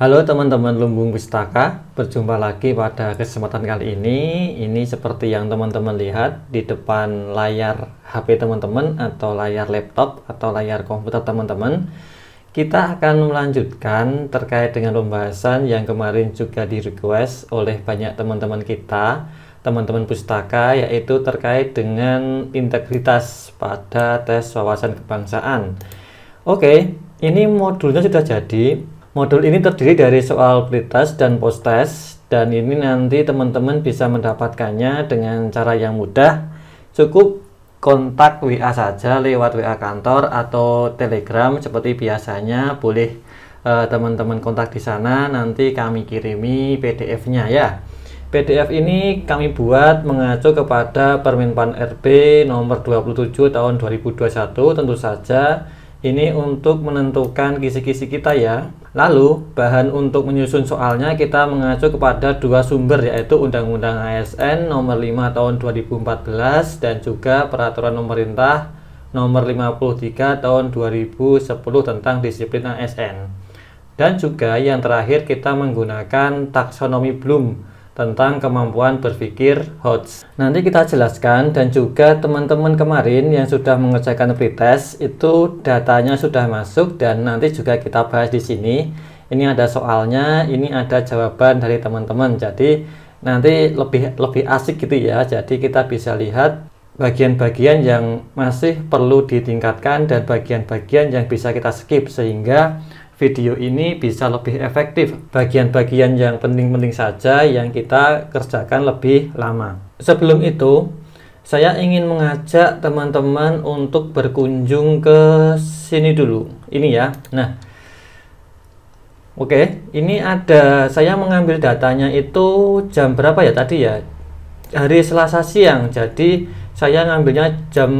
Halo teman-teman Lumbung Pustaka, berjumpa lagi pada kesempatan kali ini. Ini seperti yang teman-teman lihat di depan layar HP teman-teman atau layar laptop atau layar komputer teman-teman. Kita akan melanjutkan terkait dengan pembahasan yang kemarin juga di request oleh banyak teman-teman kita, teman-teman pustaka, yaitu terkait dengan integritas pada tes wawasan kebangsaan. Oke, ini modulnya sudah jadi. Modul ini terdiri dari soal pretest dan post-test, dan ini nanti teman-teman bisa mendapatkannya dengan cara yang mudah. Cukup kontak WA saja lewat WA kantor atau Telegram seperti biasanya. Boleh teman-teman kontak di sana, nanti kami kirimi PDF-nya ya. PDF ini kami buat mengacu kepada Permenpan RB nomor 27 tahun 2021 tentu saja. Ini untuk menentukan kisi-kisi kita ya. Lalu bahan untuk menyusun soalnya kita mengacu kepada dua sumber, yaitu Undang-Undang ASN nomor 5 tahun 2014 dan juga Peraturan Pemerintah nomor 53 tahun 2010 tentang disiplin ASN. Dan juga yang terakhir kita menggunakan taksonomi Bloom tentang kemampuan berpikir Hodge. Nanti kita jelaskan, dan juga teman-teman kemarin yang sudah mengerjakan pretest itu datanya sudah masuk, dan nanti juga kita bahas di sini. Ini ada soalnya, ini ada jawaban dari teman-teman. Jadi nanti lebih asik gitu ya. Jadi kita bisa lihat bagian-bagian yang masih perlu ditingkatkan dan bagian-bagian yang bisa kita skip, sehingga video ini bisa lebih efektif. Bagian-bagian yang penting-penting saja yang kita kerjakan lebih lama. Sebelum itu, saya ingin mengajak teman-teman untuk berkunjung ke sini dulu. Ini ya. Nah, oke, ini ada, saya mengambil datanya itu jam berapa ya tadi ya? Hari Selasa siang. Jadi saya ngambilnya jam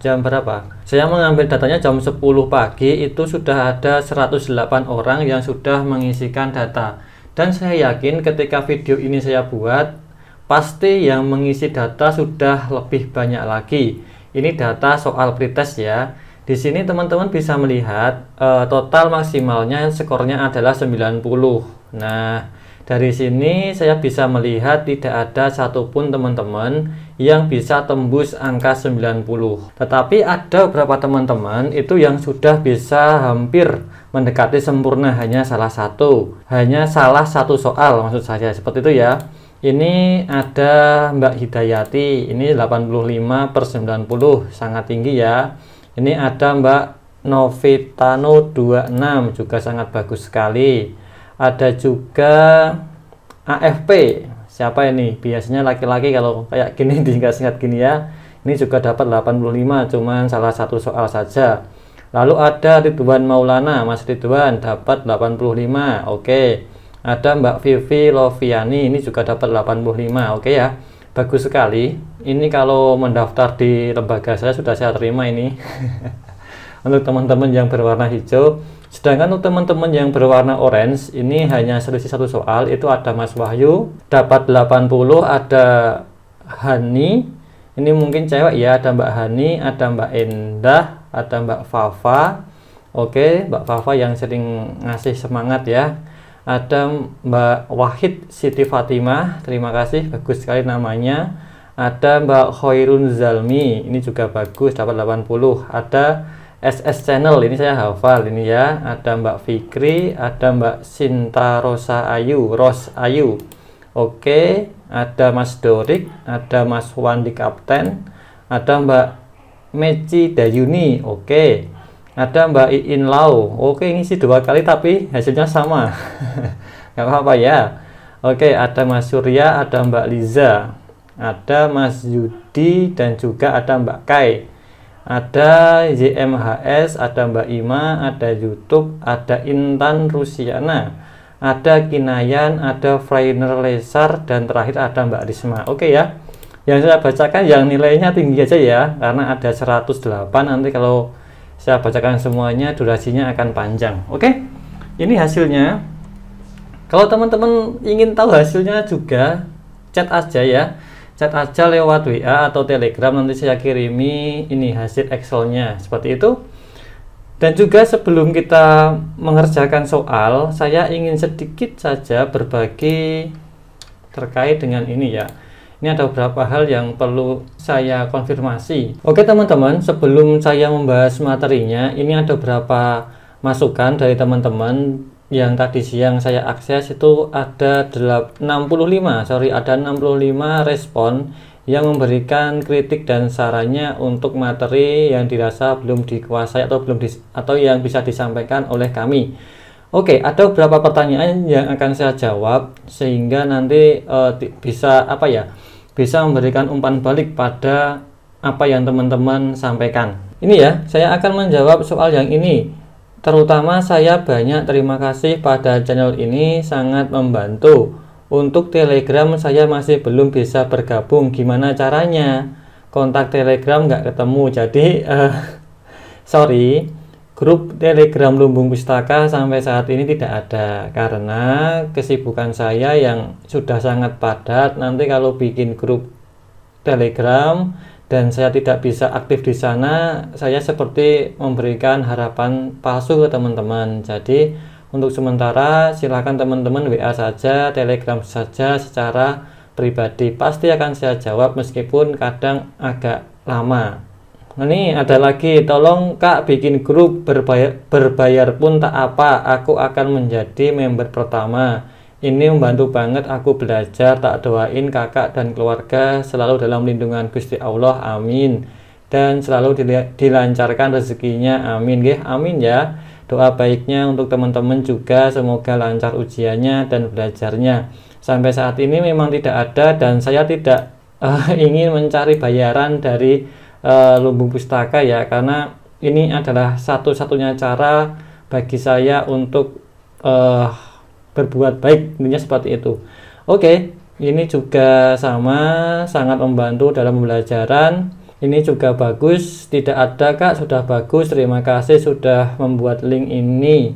berapa? Saya mengambil datanya jam 10 pagi, itu sudah ada 108 orang yang sudah mengisikan data. Dan saya yakin ketika video ini saya buat, pasti yang mengisi data sudah lebih banyak lagi. Ini data soal pretest ya. Di sini teman-teman bisa melihat total maksimalnya skornya adalah 90. Nah, dari sini saya bisa melihat tidak ada satupun teman-teman yang bisa tembus angka 90. Tetapi ada beberapa teman-teman itu yang sudah bisa hampir mendekati sempurna, hanya salah satu soal maksud saya, seperti itu ya. Ini ada Mbak Hidayati, ini 85/90, sangat tinggi ya. Ini ada Mbak Novitano 26, juga sangat bagus sekali. Ada juga AFP, siapa ini? Biasanya laki-laki kalau kayak gini disingkat-singkat gini ya. Ini juga dapat 85, cuman salah satu soal saja. Lalu ada Ridwan Maulana, Mas Ridwan dapat 85. Oke. Ada Mbak Vivi Loviani, ini juga dapat 85. Oke ya. Bagus sekali. Ini kalau mendaftar di lembaga saya sudah saya terima ini. Untuk teman-teman yang berwarna hijau. Sedangkan untuk teman-teman yang berwarna orange, ini hanya selisih satu soal, itu ada Mas Wahyu dapat 80, ada Hani, ini mungkin cewek ya, ada Mbak Hani, ada Mbak Endah, ada Mbak Fafa. Oke, Mbak Fafa yang sering ngasih semangat ya. Ada Mbak Wahid Siti Fatimah, terima kasih, bagus sekali namanya. Ada Mbak Khairun Zalmi, ini juga bagus, dapat 80. Ada SS Channel, ini saya hafal ini ya. Ada Mbak Fikri, ada Mbak Sinta Rosa Ayu, Ros Ayu. Oke, ada Mas Dorik, ada Mas Wandi Kapten, ada Mbak Meci Dayuni. Oke, ada Mbak Iin Lau. Oke, ngisi 2 kali tapi hasilnya sama. Gak apa-apa ya. Oke, ada Mas Surya, ada Mbak Liza, ada Mas Yudi, dan juga ada Mbak Kai. Ada YMHS, ada Mbak Ima, ada YouTube, ada Intan Rusiana, ada Kinayan, ada Frainer Lesar, dan terakhir ada Mbak Risma. Oke ya, yang saya bacakan yang nilainya tinggi aja ya, karena ada 108. Nanti kalau saya bacakan semuanya durasinya akan panjang. Oke, ini hasilnya. Kalau teman-teman ingin tahu hasilnya juga, chat aja ya. Chat aja lewat WA atau Telegram, nanti saya kirimi ini hasil Excelnya seperti itu. Dan juga sebelum kita mengerjakan soal, saya ingin sedikit saja berbagi terkait dengan ini ya. Ini ada beberapa hal yang perlu saya konfirmasi. Oke teman-teman, sebelum saya membahas materinya, ini ada beberapa masukan dari teman-teman yang tadi siang saya akses. Itu ada 65 respon yang memberikan kritik dan sarannya untuk materi yang dirasa belum dikuasai atau yang bisa disampaikan oleh kami. Oke, ada beberapa pertanyaan yang akan saya jawab sehingga nanti bisa memberikan umpan balik pada apa yang teman-teman sampaikan. Ini ya, saya akan menjawab soal yang ini. Terutama saya banyak terima kasih pada channel ini, sangat membantu. Untuk Telegram saya masih belum bisa bergabung, gimana caranya? Kontak Telegram nggak ketemu, jadi sorry, grup Telegram Lumbung Pustaka sampai saat ini tidak ada karena kesibukan saya yang sudah sangat padat. Nanti kalau bikin grup Telegram dan saya tidak bisa aktif di sana, saya seperti memberikan harapan palsu ke teman-teman. Jadi untuk sementara silahkan teman-teman WA saja, Telegram saja secara pribadi, pasti akan saya jawab meskipun kadang agak lama. Ini ada lagi, tolong Kak bikin grup berbayar pun tak apa, aku akan menjadi member pertama. Ini membantu banget aku belajar, tak doain kakak dan keluarga selalu dalam lindungan Gusti Allah, amin. Dan selalu dilancarkan rezekinya, amin. Amin ya. Doa baiknya untuk teman-teman juga, semoga lancar ujiannya dan belajarnya. Sampai saat ini memang tidak ada dan saya tidak ingin mencari bayaran dari Lumbung Pustaka ya, karena ini adalah satu-satunya cara bagi saya untuk berbuat baik, intinya seperti itu. Oke, ini juga sama, sangat membantu dalam pembelajaran. Ini juga bagus, tidak ada Kak, sudah bagus, terima kasih sudah membuat link ini,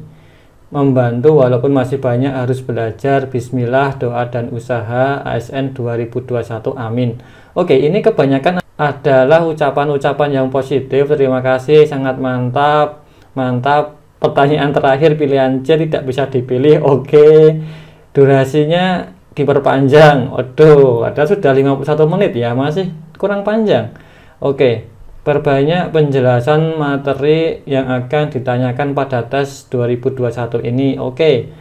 membantu walaupun masih banyak harus belajar. Bismillah, doa dan usaha ASN 2021, amin. Oke, ini kebanyakan adalah ucapan-ucapan yang positif, terima kasih, sangat mantap. Pertanyaan terakhir, pilihan C tidak bisa dipilih. Oke, durasinya diperpanjang. Waduh, ada sudah 51 menit ya, masih kurang panjang. Oke, perbanyak penjelasan materi yang akan ditanyakan pada tes 2021 ini. Oke,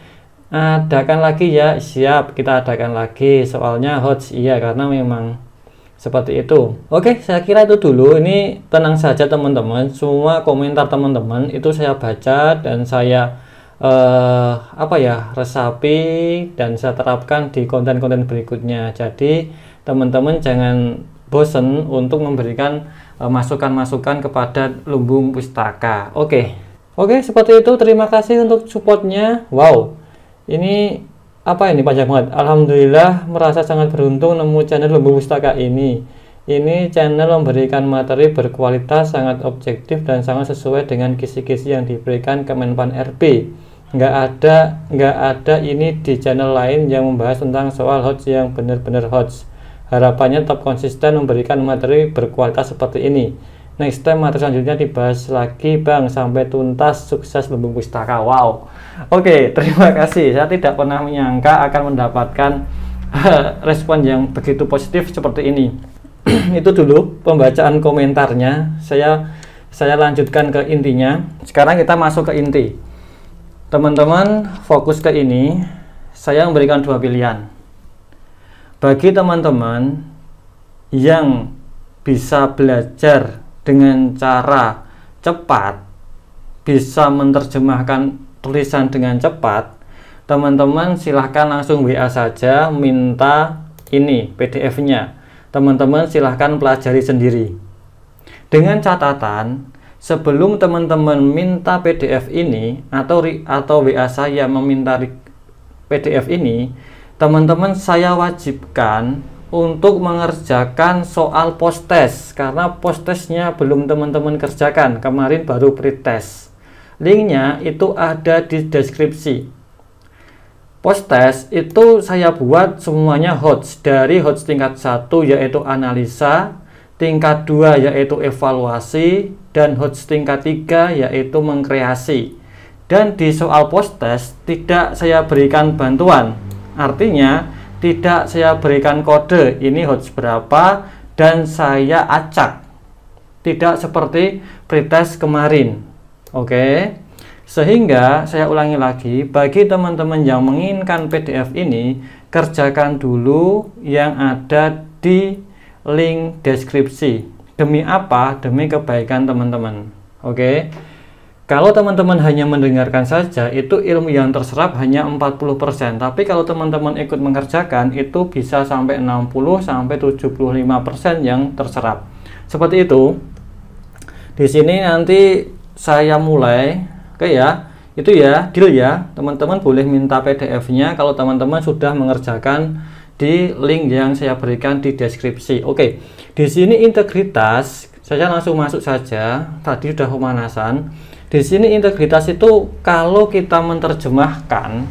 adakan lagi ya, siap, kita adakan lagi. Soalnya HOTS, iya, karena memang seperti itu. Oke, saya kira itu dulu. Ini tenang saja teman-teman, semua komentar teman-teman itu saya baca dan saya resapi dan saya terapkan di konten-konten berikutnya. Jadi teman-teman jangan bosen untuk memberikan masukan-masukan kepada Lumbung Pustaka. Oke, seperti itu. Terima kasih untuk supportnya. Wow, ini panjang banget. Alhamdulillah, merasa sangat beruntung nemu channel Lumbung Pustaka ini. Ini channel memberikan materi berkualitas, sangat objektif dan sangat sesuai dengan kisi-kisi yang diberikan Kemenpan RB. Nggak ada ini di channel lain yang membahas tentang soal HOTS yang benar-benar HOTS. Harapannya tetap konsisten memberikan materi berkualitas seperti ini. Next time materi selanjutnya dibahas lagi Bang, sampai tuntas. Sukses Lumbung Pustaka. Wow. Oke, terima kasih. Saya tidak pernah menyangka akan mendapatkan respon yang begitu positif seperti ini. Itu dulu pembacaan komentarnya. Saya lanjutkan ke intinya. Sekarang kita masuk ke inti. Teman-teman fokus ke ini. Saya memberikan dua pilihan. Bagi teman-teman yang bisa belajar dengan cara cepat, bisa menerjemahkan tulisan dengan cepat, teman-teman silahkan langsung WA saja, minta ini PDF-nya. Teman-teman silahkan pelajari sendiri. Dengan catatan, sebelum teman-teman minta PDF ini atau WA saya meminta PDF ini, teman-teman saya wajibkan untuk mengerjakan soal post test, karena post testnya belum teman-teman kerjakan, kemarin baru pretest. Linknya itu ada di deskripsi. Post test itu saya buat semuanya HOTS, dari HOTS tingkat 1 yaitu analisa, tingkat 2 yaitu evaluasi, dan HOTS tingkat 3 yaitu mengkreasi. Dan di soal post test tidak saya berikan bantuan, artinya tidak saya berikan kode ini HOTS berapa dan saya acak, tidak seperti pretest kemarin. Oke, sehingga saya ulangi lagi, bagi teman-teman yang menginginkan PDF ini, kerjakan dulu yang ada di link deskripsi. Demi apa? Demi kebaikan teman-teman. Oke. Kalau teman-teman hanya mendengarkan saja, itu ilmu yang terserap hanya 40%. Tapi kalau teman-teman ikut mengerjakan, itu bisa sampai 60-75% yang terserap. Seperti itu. Di sini nanti saya mulai, oke ya. Itu ya, deal ya. Teman-teman boleh minta PDF-nya kalau teman-teman sudah mengerjakan di link yang saya berikan di deskripsi. Oke, di sini integritas, saya langsung masuk saja. Tadi sudah pemanasan. Di sini integritas itu kalau kita menerjemahkan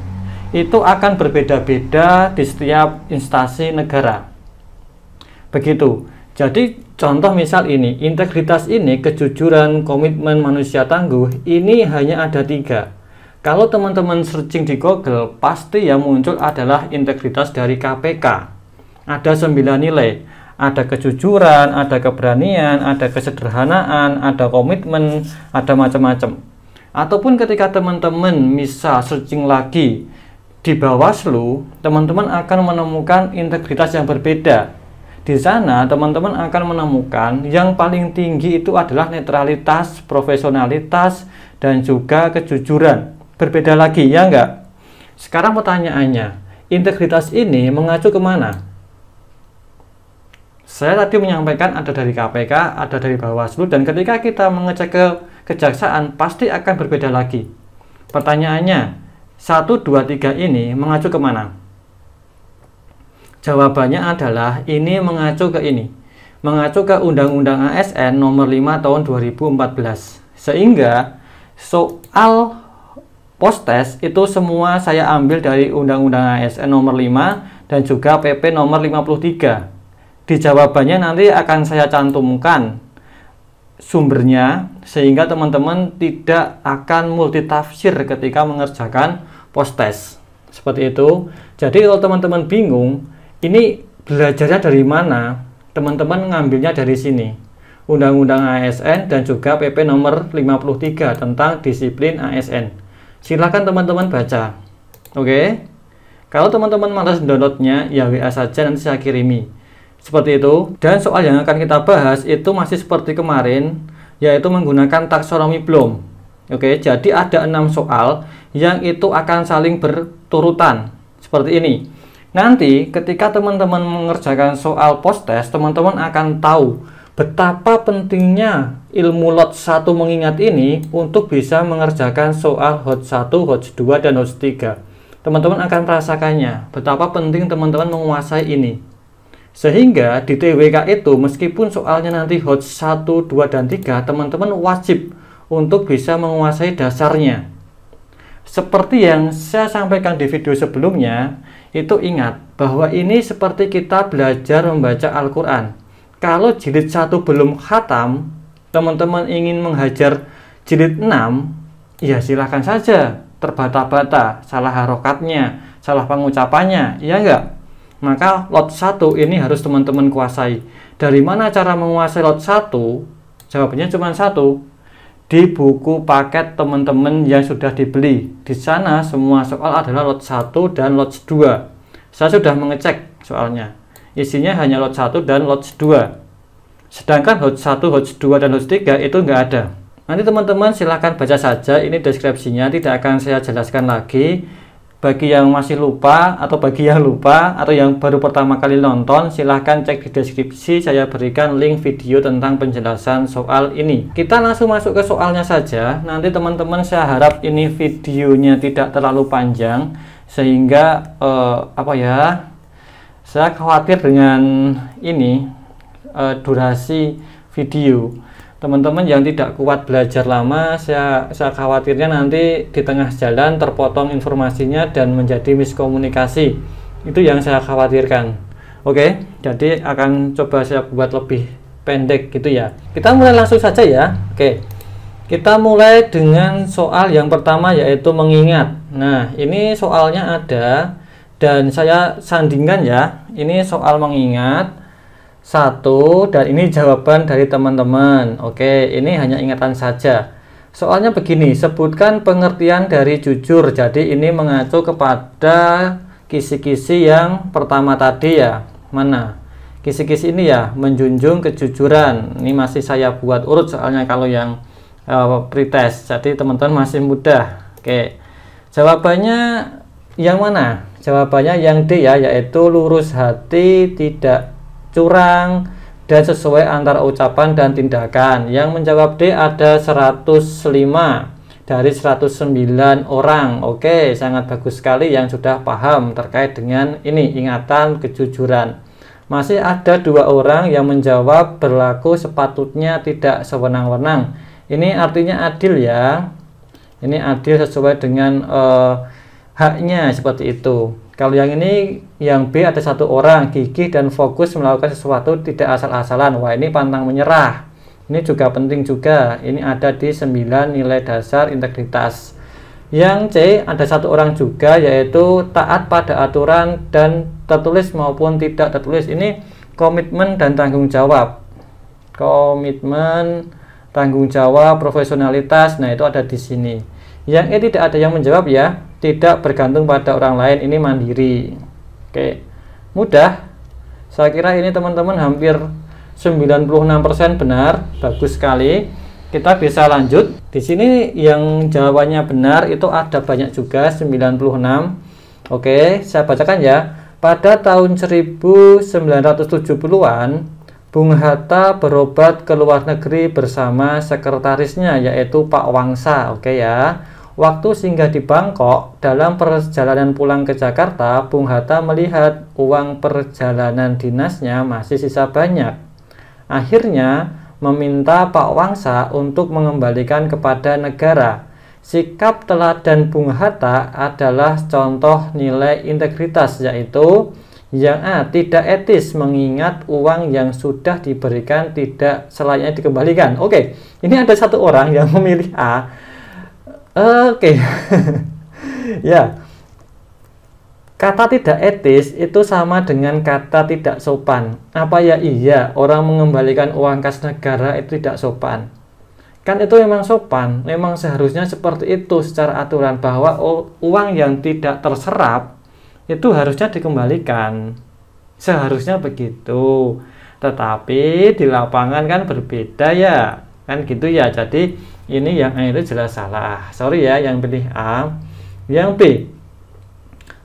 itu akan berbeda-beda di setiap instansi negara. Begitu. Jadi contoh misal ini, integritas ini, kejujuran, komitmen, manusia tangguh, ini hanya ada 3. Kalau teman-teman searching di Google, pasti yang muncul adalah integritas dari KPK. Ada 9 nilai. Ada kejujuran, ada keberanian, ada kesederhanaan, ada komitmen, ada macam-macam. Ataupun ketika teman-teman misal searching lagi di Bawaslu, teman-teman akan menemukan integritas yang berbeda. Di sana teman-teman akan menemukan yang paling tinggi itu adalah netralitas, profesionalitas, dan juga kejujuran. Berbeda lagi, ya enggak? Sekarang pertanyaannya, integritas ini mengacu kemana? Saya tadi menyampaikan ada dari KPK, ada dari Bawaslu, dan ketika kita mengecek ke kejaksaan, pasti akan berbeda lagi. Pertanyaannya, 1, 2, 3 ini mengacu kemana? Jawabannya adalah ini mengacu ke ini. Mengacu ke Undang-Undang ASN nomor 5 tahun 2014. Sehingga soal post test itu semua saya ambil dari Undang-Undang ASN nomor 5 dan juga PP nomor 53. Di jawabannya nanti akan saya cantumkan sumbernya sehingga teman-teman tidak akan multitafsir ketika mengerjakan post test. Seperti itu. Jadi kalau teman-teman bingung, ini belajarnya dari mana? Teman-teman ngambilnya dari sini. Undang-Undang ASN dan juga PP nomor 53 tentang disiplin ASN. Silakan teman-teman baca. Oke. Kalau teman-teman malas downloadnya, ya WA saja, nanti saya kirimi. Seperti itu. Dan soal yang akan kita bahas itu masih seperti kemarin, yaitu menggunakan taksonomi Bloom. Oke, jadi ada 6 soal yang itu akan saling berturutan. Seperti ini. Nanti ketika teman-teman mengerjakan soal post test, teman-teman akan tahu betapa pentingnya ilmu lot 1 mengingat ini untuk bisa mengerjakan soal HOTS 1, HOTS 2, dan HOTS 3. Teman-teman akan merasakannya, betapa penting teman-teman menguasai ini. Sehingga di TWK itu, meskipun soalnya nanti HOTS 1, 2, dan 3, teman-teman wajib untuk bisa menguasai dasarnya. Seperti yang saya sampaikan di video sebelumnya, itu ingat bahwa ini seperti kita belajar membaca Al-Quran. Kalau jilid 1 belum khatam, teman-teman ingin menghajar jilid 6, ya silahkan saja, terbata-bata, salah harokatnya, salah pengucapannya, ya enggak? Maka lot 1 ini harus teman-teman kuasai. Dari mana cara menguasai lot 1? Jawabannya cuma 1. Di buku paket teman-teman yang sudah dibeli. Di sana semua soal adalah lot 1 dan lot 2. Saya sudah mengecek soalnya. Isinya hanya lot 1 dan lot 2. Sedangkan HOTS 1, HOTS 2, dan HOTS 3 itu enggak ada. Nanti teman-teman silahkan baca saja, ini deskripsinya, tidak akan saya jelaskan lagi. Bagi yang masih lupa, atau bagi yang lupa, atau yang baru pertama kali nonton, silahkan cek di deskripsi, saya berikan link video tentang penjelasan soal ini. Kita langsung masuk ke soalnya saja. Nanti teman-teman saya harap ini videonya tidak terlalu panjang, sehingga saya khawatir dengan ini durasi video. Teman-teman yang tidak kuat belajar lama, saya khawatirnya nanti di tengah jalan terpotong informasinya dan menjadi miskomunikasi. Itu yang saya khawatirkan. Oke, jadi akan coba saya buat lebih pendek gitu ya. Kita mulai langsung saja ya. Oke, kita mulai dengan soal yang pertama, yaitu mengingat. Nah, ini soalnya ada dan saya sandingkan ya. Ini soal mengingat satu, dan ini jawaban dari teman-teman. Oke, ini hanya ingatan saja. Soalnya begini, sebutkan pengertian dari jujur. Jadi ini mengacu kepada kisi-kisi yang pertama tadi ya. Mana kisi-kisi ini ya, menjunjung kejujuran. Ini masih saya buat urut soalnya kalau yang pretest, jadi teman-teman masih mudah. Oke, jawabannya yang mana? Jawabannya yang D ya, yaitu lurus hati, tidak curang, dan sesuai antara ucapan dan tindakan. Yang menjawab D ada 105 dari 109 orang. Oke, sangat bagus sekali yang sudah paham terkait dengan ini, ingatan, kejujuran. Masih ada 2 orang yang menjawab berlaku sepatutnya, tidak sewenang-wenang. Ini artinya adil ya. Ini adil sesuai dengan haknya, seperti itu. Kalau yang ini, yang B ada 1 orang gigih dan fokus melakukan sesuatu, tidak asal-asalan. Wah, ini pantang menyerah. Ini juga penting juga. Ini ada di 9 nilai dasar integritas. Yang C ada 1 orang juga, yaitu taat pada aturan dan tertulis maupun tidak tertulis. Ini komitmen dan tanggung jawab. Komitmen, tanggung jawab, profesionalitas. Nah, itu ada di sini. Yang E tidak ada yang menjawab ya, tidak bergantung pada orang lain, ini mandiri. Oke, mudah. Saya kira ini teman-teman hampir 96% benar, bagus sekali. Kita bisa lanjut. Di sini yang jawabannya benar itu ada banyak juga, 96. Oke, saya bacakan ya. Pada tahun 1970-an, Bung Hatta berobat ke luar negeri bersama sekretarisnya, yaitu Pak Wangsa. Oke ya. Waktu singgah di Bangkok, dalam perjalanan pulang ke Jakarta, Bung Hatta melihat uang perjalanan dinasnya masih sisa banyak. Akhirnya meminta Pak Wangsa untuk mengembalikan kepada negara. Sikap teladan Bung Hatta adalah contoh nilai integritas, yaitu yang A, tidak etis mengingat uang yang sudah diberikan tidak selayaknya dikembalikan. Oke, ini ada 1 orang yang memilih A. Oke. Ya, kata tidak etis itu sama dengan kata tidak sopan. Apa ya iya orang mengembalikan uang kas negara itu tidak sopan? Kan itu memang sopan, memang seharusnya seperti itu secara aturan, bahwa uang yang tidak terserap itu harusnya dikembalikan. Seharusnya begitu. Tetapi di lapangan kan berbeda ya. Kan gitu ya. Jadi ini yang A itu jelas salah. Sorry ya yang pilih A. Yang B,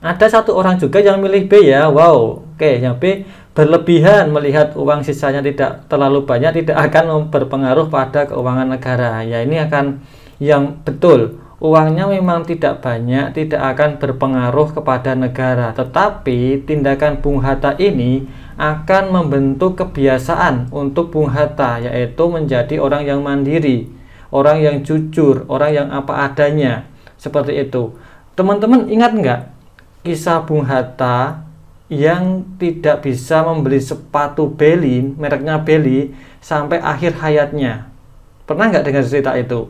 ada 1 orang juga yang milih B ya. Wow. Oke, yang B, berlebihan melihat uang sisanya tidak terlalu banyak tidak akan berpengaruh pada keuangan negara. Ya, ini akan yang betul. Uangnya memang tidak banyak, tidak akan berpengaruh kepada negara. Tetapi tindakan Bung Hatta ini akan membentuk kebiasaan untuk Bung Hatta, yaitu menjadi orang yang mandiri, orang yang jujur, orang yang apa adanya. Seperti itu. Teman-teman ingat nggak kisah Bung Hatta yang tidak bisa membeli sepatu Beli, mereknya Beli, sampai akhir hayatnya? Pernah nggak dengar cerita itu?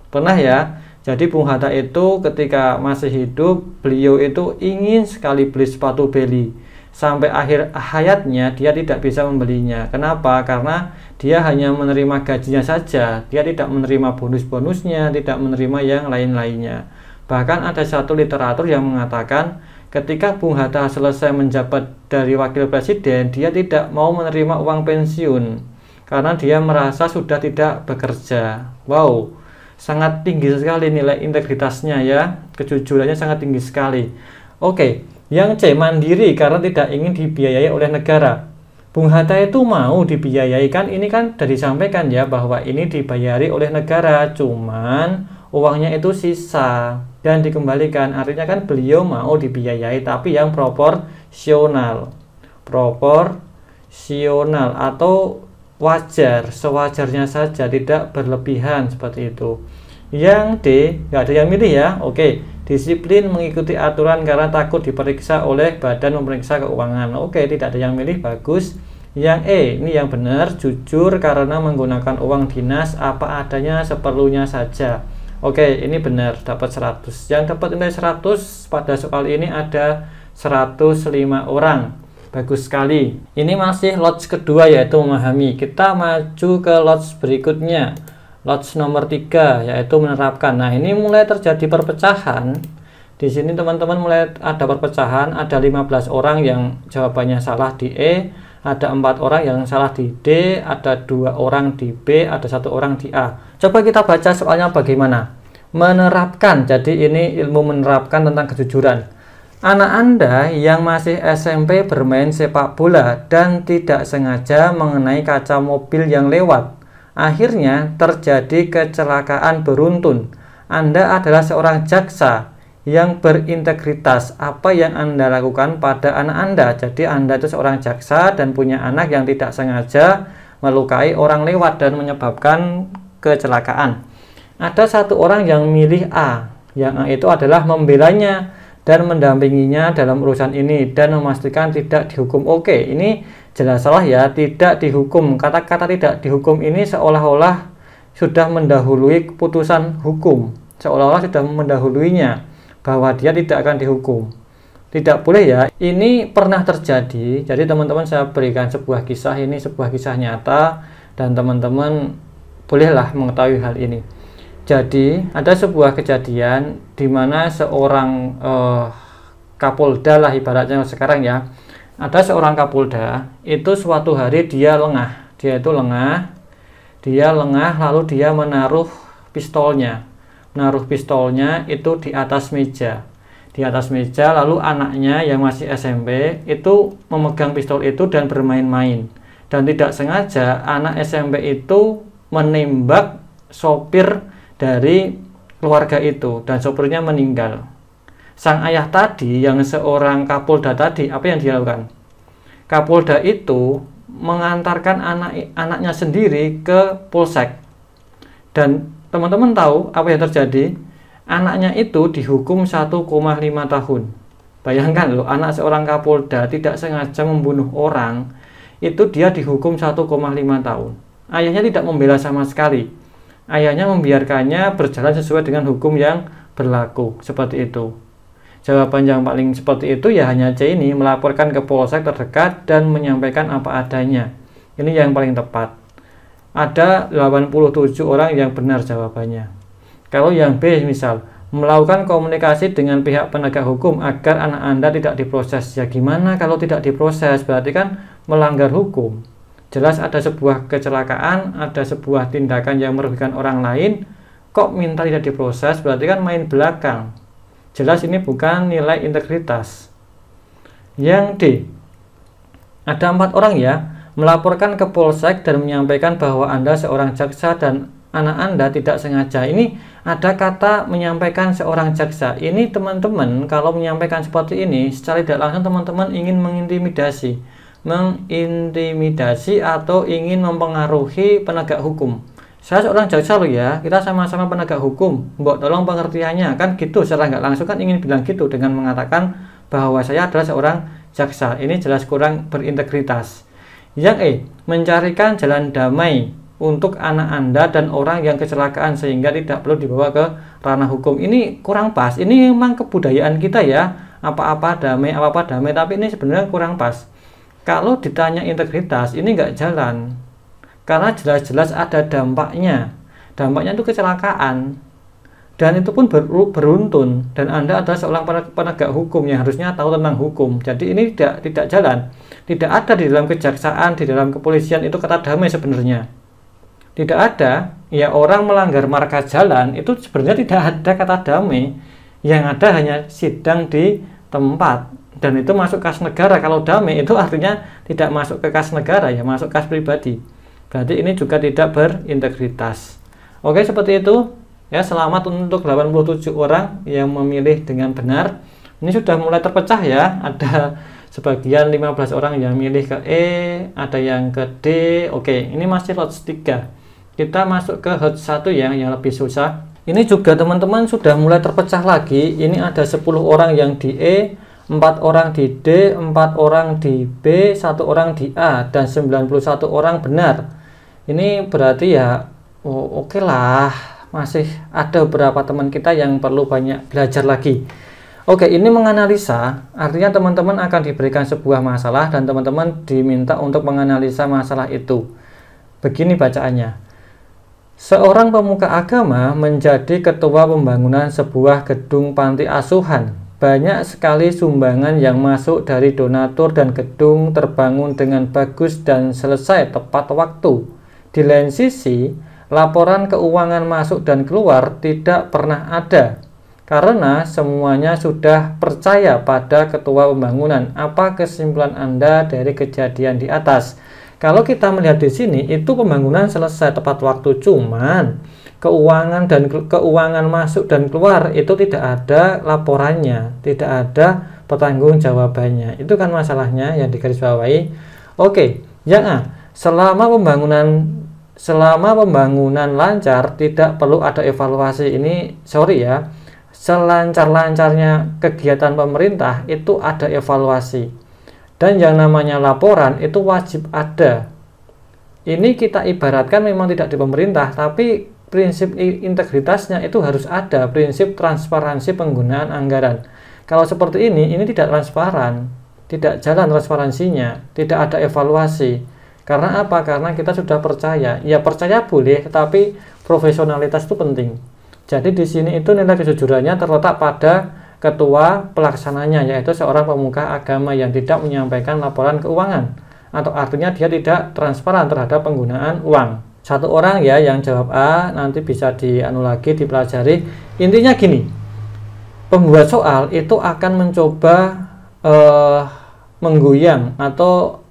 Pernah ya. Jadi Bung Hatta itu ketika masih hidup, beliau itu ingin sekali beli sepatu Beli. Sampai akhir hayatnya dia tidak bisa membelinya. Kenapa? Karena dia hanya menerima gajinya saja. Dia tidak menerima bonus-bonusnya, tidak menerima yang lain-lainnya. Bahkan ada 1 literatur yang mengatakan ketika Bung Hatta selesai menjabat dari wakil presiden, dia tidak mau menerima uang pensiun karena dia merasa sudah tidak bekerja. Wow, sangat tinggi sekali nilai integritasnya ya, kejujurannya sangat tinggi sekali. Oke, yang C, mandiri karena tidak ingin dibiayai oleh negara. Bung Hatta itu mau dibiayai, kan ini kan sudah disampaikan ya bahwa ini dibayari oleh negara, cuman uangnya itu sisa dan dikembalikan. Artinya kan beliau mau dibiayai tapi yang proporsional atau wajar, sewajarnya saja, tidak berlebihan, seperti itu. Yang D, nggak ada yang milih ya. Oke, disiplin mengikuti aturan karena takut diperiksa oleh badan memeriksa keuangan. Oke, tidak ada yang milih, bagus. Yang E, ini yang benar, jujur karena menggunakan uang dinas apa adanya seperlunya saja. Oke, ini benar, dapat 100. Yang dapat nilai 100 pada soal ini ada 105 orang. Bagus sekali. Ini masih lots kedua, yaitu memahami. Kita maju ke lots berikutnya. Lots nomor 3, yaitu menerapkan. Nah, ini mulai terjadi perpecahan. Di sini teman-teman mulai ada perpecahan. Ada 15 orang yang jawabannya salah di E, ada 4 orang yang salah di D, ada 2 orang di B, ada 1 orang di A. Coba kita baca soalnya bagaimana. Menerapkan. Jadi ini ilmu menerapkan tentang kejujuran. Anak Anda yang masih SMP bermain sepak bola dan tidak sengaja mengenai kaca mobil yang lewat. Akhirnya terjadi kecelakaan beruntun. Anda adalah seorang jaksa yang berintegritas. Apa yang Anda lakukan pada anak Anda? Jadi Anda itu seorang jaksa dan punya anak yang tidak sengaja melukai orang lewat dan menyebabkan kecelakaan. Ada 1 orang yang milih A. Yang A itu adalah membelanya dan mendampinginya dalam urusan ini dan memastikan tidak dihukum. Oke, ini jelas salah ya, tidak dihukum. Kata-kata tidak dihukum ini seolah-olah sudah mendahului keputusan hukum, seolah-olah sudah mendahuluinya bahwa dia tidak akan dihukum. Tidak boleh ya, ini pernah terjadi. Jadi teman-teman, saya berikan sebuah kisah, ini sebuah kisah nyata dan teman-teman bolehlah mengetahui hal ini. Jadi ada sebuah kejadian di mana seorang kapolda lah ibaratnya sekarang ya. Ada seorang kapolda itu suatu hari dia lengah. Dia lengah lalu dia menaruh pistolnya. Menaruh pistolnya itu di atas meja. Di atas meja, lalu anaknya yang masih SMP itu memegang pistol itu dan bermain-main. Dan tidak sengaja anak SMP itu menembak sopir dari keluarga itu dan sopirnya meninggal. Sang ayah tadi yang seorang kapolda tadi, apa yang dia lakukan? Kapolda itu mengantarkan anaknya sendiri ke polsek. Dan teman-teman tahu apa yang terjadi? Anaknya itu dihukum 1,5 tahun. Bayangkan loh, anak seorang kapolda tidak sengaja membunuh orang, itu dia dihukum 1,5 tahun. Ayahnya tidak membela sama sekali. Ayahnya membiarkannya berjalan sesuai dengan hukum yang berlaku. Seperti itu. Jawaban yang paling seperti itu ya hanya C ini, melaporkan ke polsek terdekat dan menyampaikan apa adanya. Ini yang paling tepat. Ada 87 orang yang benar jawabannya. Kalau yang B misal, melakukan komunikasi dengan pihak penegak hukum agar anak Anda tidak diproses. Ya gimana kalau tidak diproses? Berarti kan melanggar hukum. Jelas ada sebuah kecelakaan, ada sebuah tindakan yang merugikan orang lain, kok minta tidak diproses, berarti kan main belakang. Jelas ini bukan nilai integritas. Yang D, ada 4 orang ya, melaporkan ke polsek dan menyampaikan bahwa Anda seorang jaksa dan anak Anda tidak sengaja. Ini ada kata menyampaikan seorang jaksa. Ini teman-teman kalau menyampaikan seperti ini, secara tidak langsung teman-teman ingin mengintimidasi atau ingin mempengaruhi penegak hukum. Saya seorang jaksa loh ya, kita sama-sama penegak hukum, mbok tolong pengertiannya, kan gitu. Secara nggak langsung kan ingin bilang gitu dengan mengatakan bahwa saya adalah seorang jaksa. Ini jelas kurang berintegritas. Yang E, mencarikan jalan damai untuk anak Anda dan orang yang kecelakaan sehingga tidak perlu dibawa ke ranah hukum. Ini kurang pas. Ini memang kebudayaan kita ya, apa-apa damai, tapi ini sebenarnya kurang pas. Kalau ditanya integritas, ini nggak jalan. Karena jelas-jelas ada dampaknya. Dampaknya itu kecelakaan. Dan itu pun beruntun. Dan Anda adalah seorang penegak hukum yang harusnya tahu tentang hukum. Jadi ini tidak jalan. Tidak ada di dalam kejaksaan, di dalam kepolisian itu kata damai sebenarnya. Tidak ada. Ya orang melanggar marka jalan, itu sebenarnya tidak ada kata damai. Yang ada hanya sidang di tempat. Dan itu masuk kas negara. Kalau damai itu artinya tidak masuk ke kas negara, ya masuk kas pribadi. Berarti ini juga tidak berintegritas. Oke, seperti itu. Ya, selamat untuk 87 orang yang memilih dengan benar. Ini sudah mulai terpecah ya. Ada sebagian 15 orang yang milih ke E, ada yang ke D. Oke, ini masih lots 3. Kita masuk ke hot 1 ya, yang lebih susah. Ini juga teman-teman sudah mulai terpecah lagi. Ini ada 10 orang yang di E, 4 orang di D, 4 orang di B, 1 orang di A, dan 91 orang benar. Ini berarti ya oke lah, masih ada beberapa teman kita yang perlu banyak belajar lagi. Oke, ini menganalisa, artinya teman-teman akan diberikan sebuah masalah dan teman-teman diminta untuk menganalisa masalah itu. Begini bacaannya. Seorang pemuka agama menjadi ketua pembangunan sebuah gedung panti asuhan. Banyak sekali sumbangan yang masuk dari donatur dan gedung terbangun dengan bagus dan selesai tepat waktu. Di lain sisi, laporan keuangan masuk dan keluar tidak pernah ada. Karena semuanya sudah percaya pada ketua pembangunan. Apa kesimpulan Anda dari kejadian di atas? Kalau kita melihat di sini, itu pembangunan selesai tepat waktu, cuman keuangan masuk dan keluar itu tidak ada laporannya, tidak ada pertanggungjawabannya. Itu kan masalahnya yang digarisbawahi. Oke, yang A, selama pembangunan lancar tidak perlu ada evaluasi. Ini sorry ya, selancar-lancarnya kegiatan pemerintah itu ada evaluasi, dan yang namanya laporan itu wajib ada. Ini kita ibaratkan memang tidak di pemerintah, tapi prinsip integritasnya itu harus ada, prinsip transparansi penggunaan anggaran. Kalau seperti ini tidak transparan, tidak jalan transparansinya, tidak ada evaluasi. Karena apa? Karena kita sudah percaya. Ya percaya boleh, tetapi profesionalitas itu penting. Jadi di sini itu nilai kejujurannya terletak pada ketua pelaksananya, yaitu seorang pemuka agama yang tidak menyampaikan laporan keuangan, atau artinya dia tidak transparan terhadap penggunaan uang. Satu orang ya yang jawab A, nanti bisa dianu lagi, dipelajari. Intinya gini, pembuat soal itu akan mencoba menggoyang, atau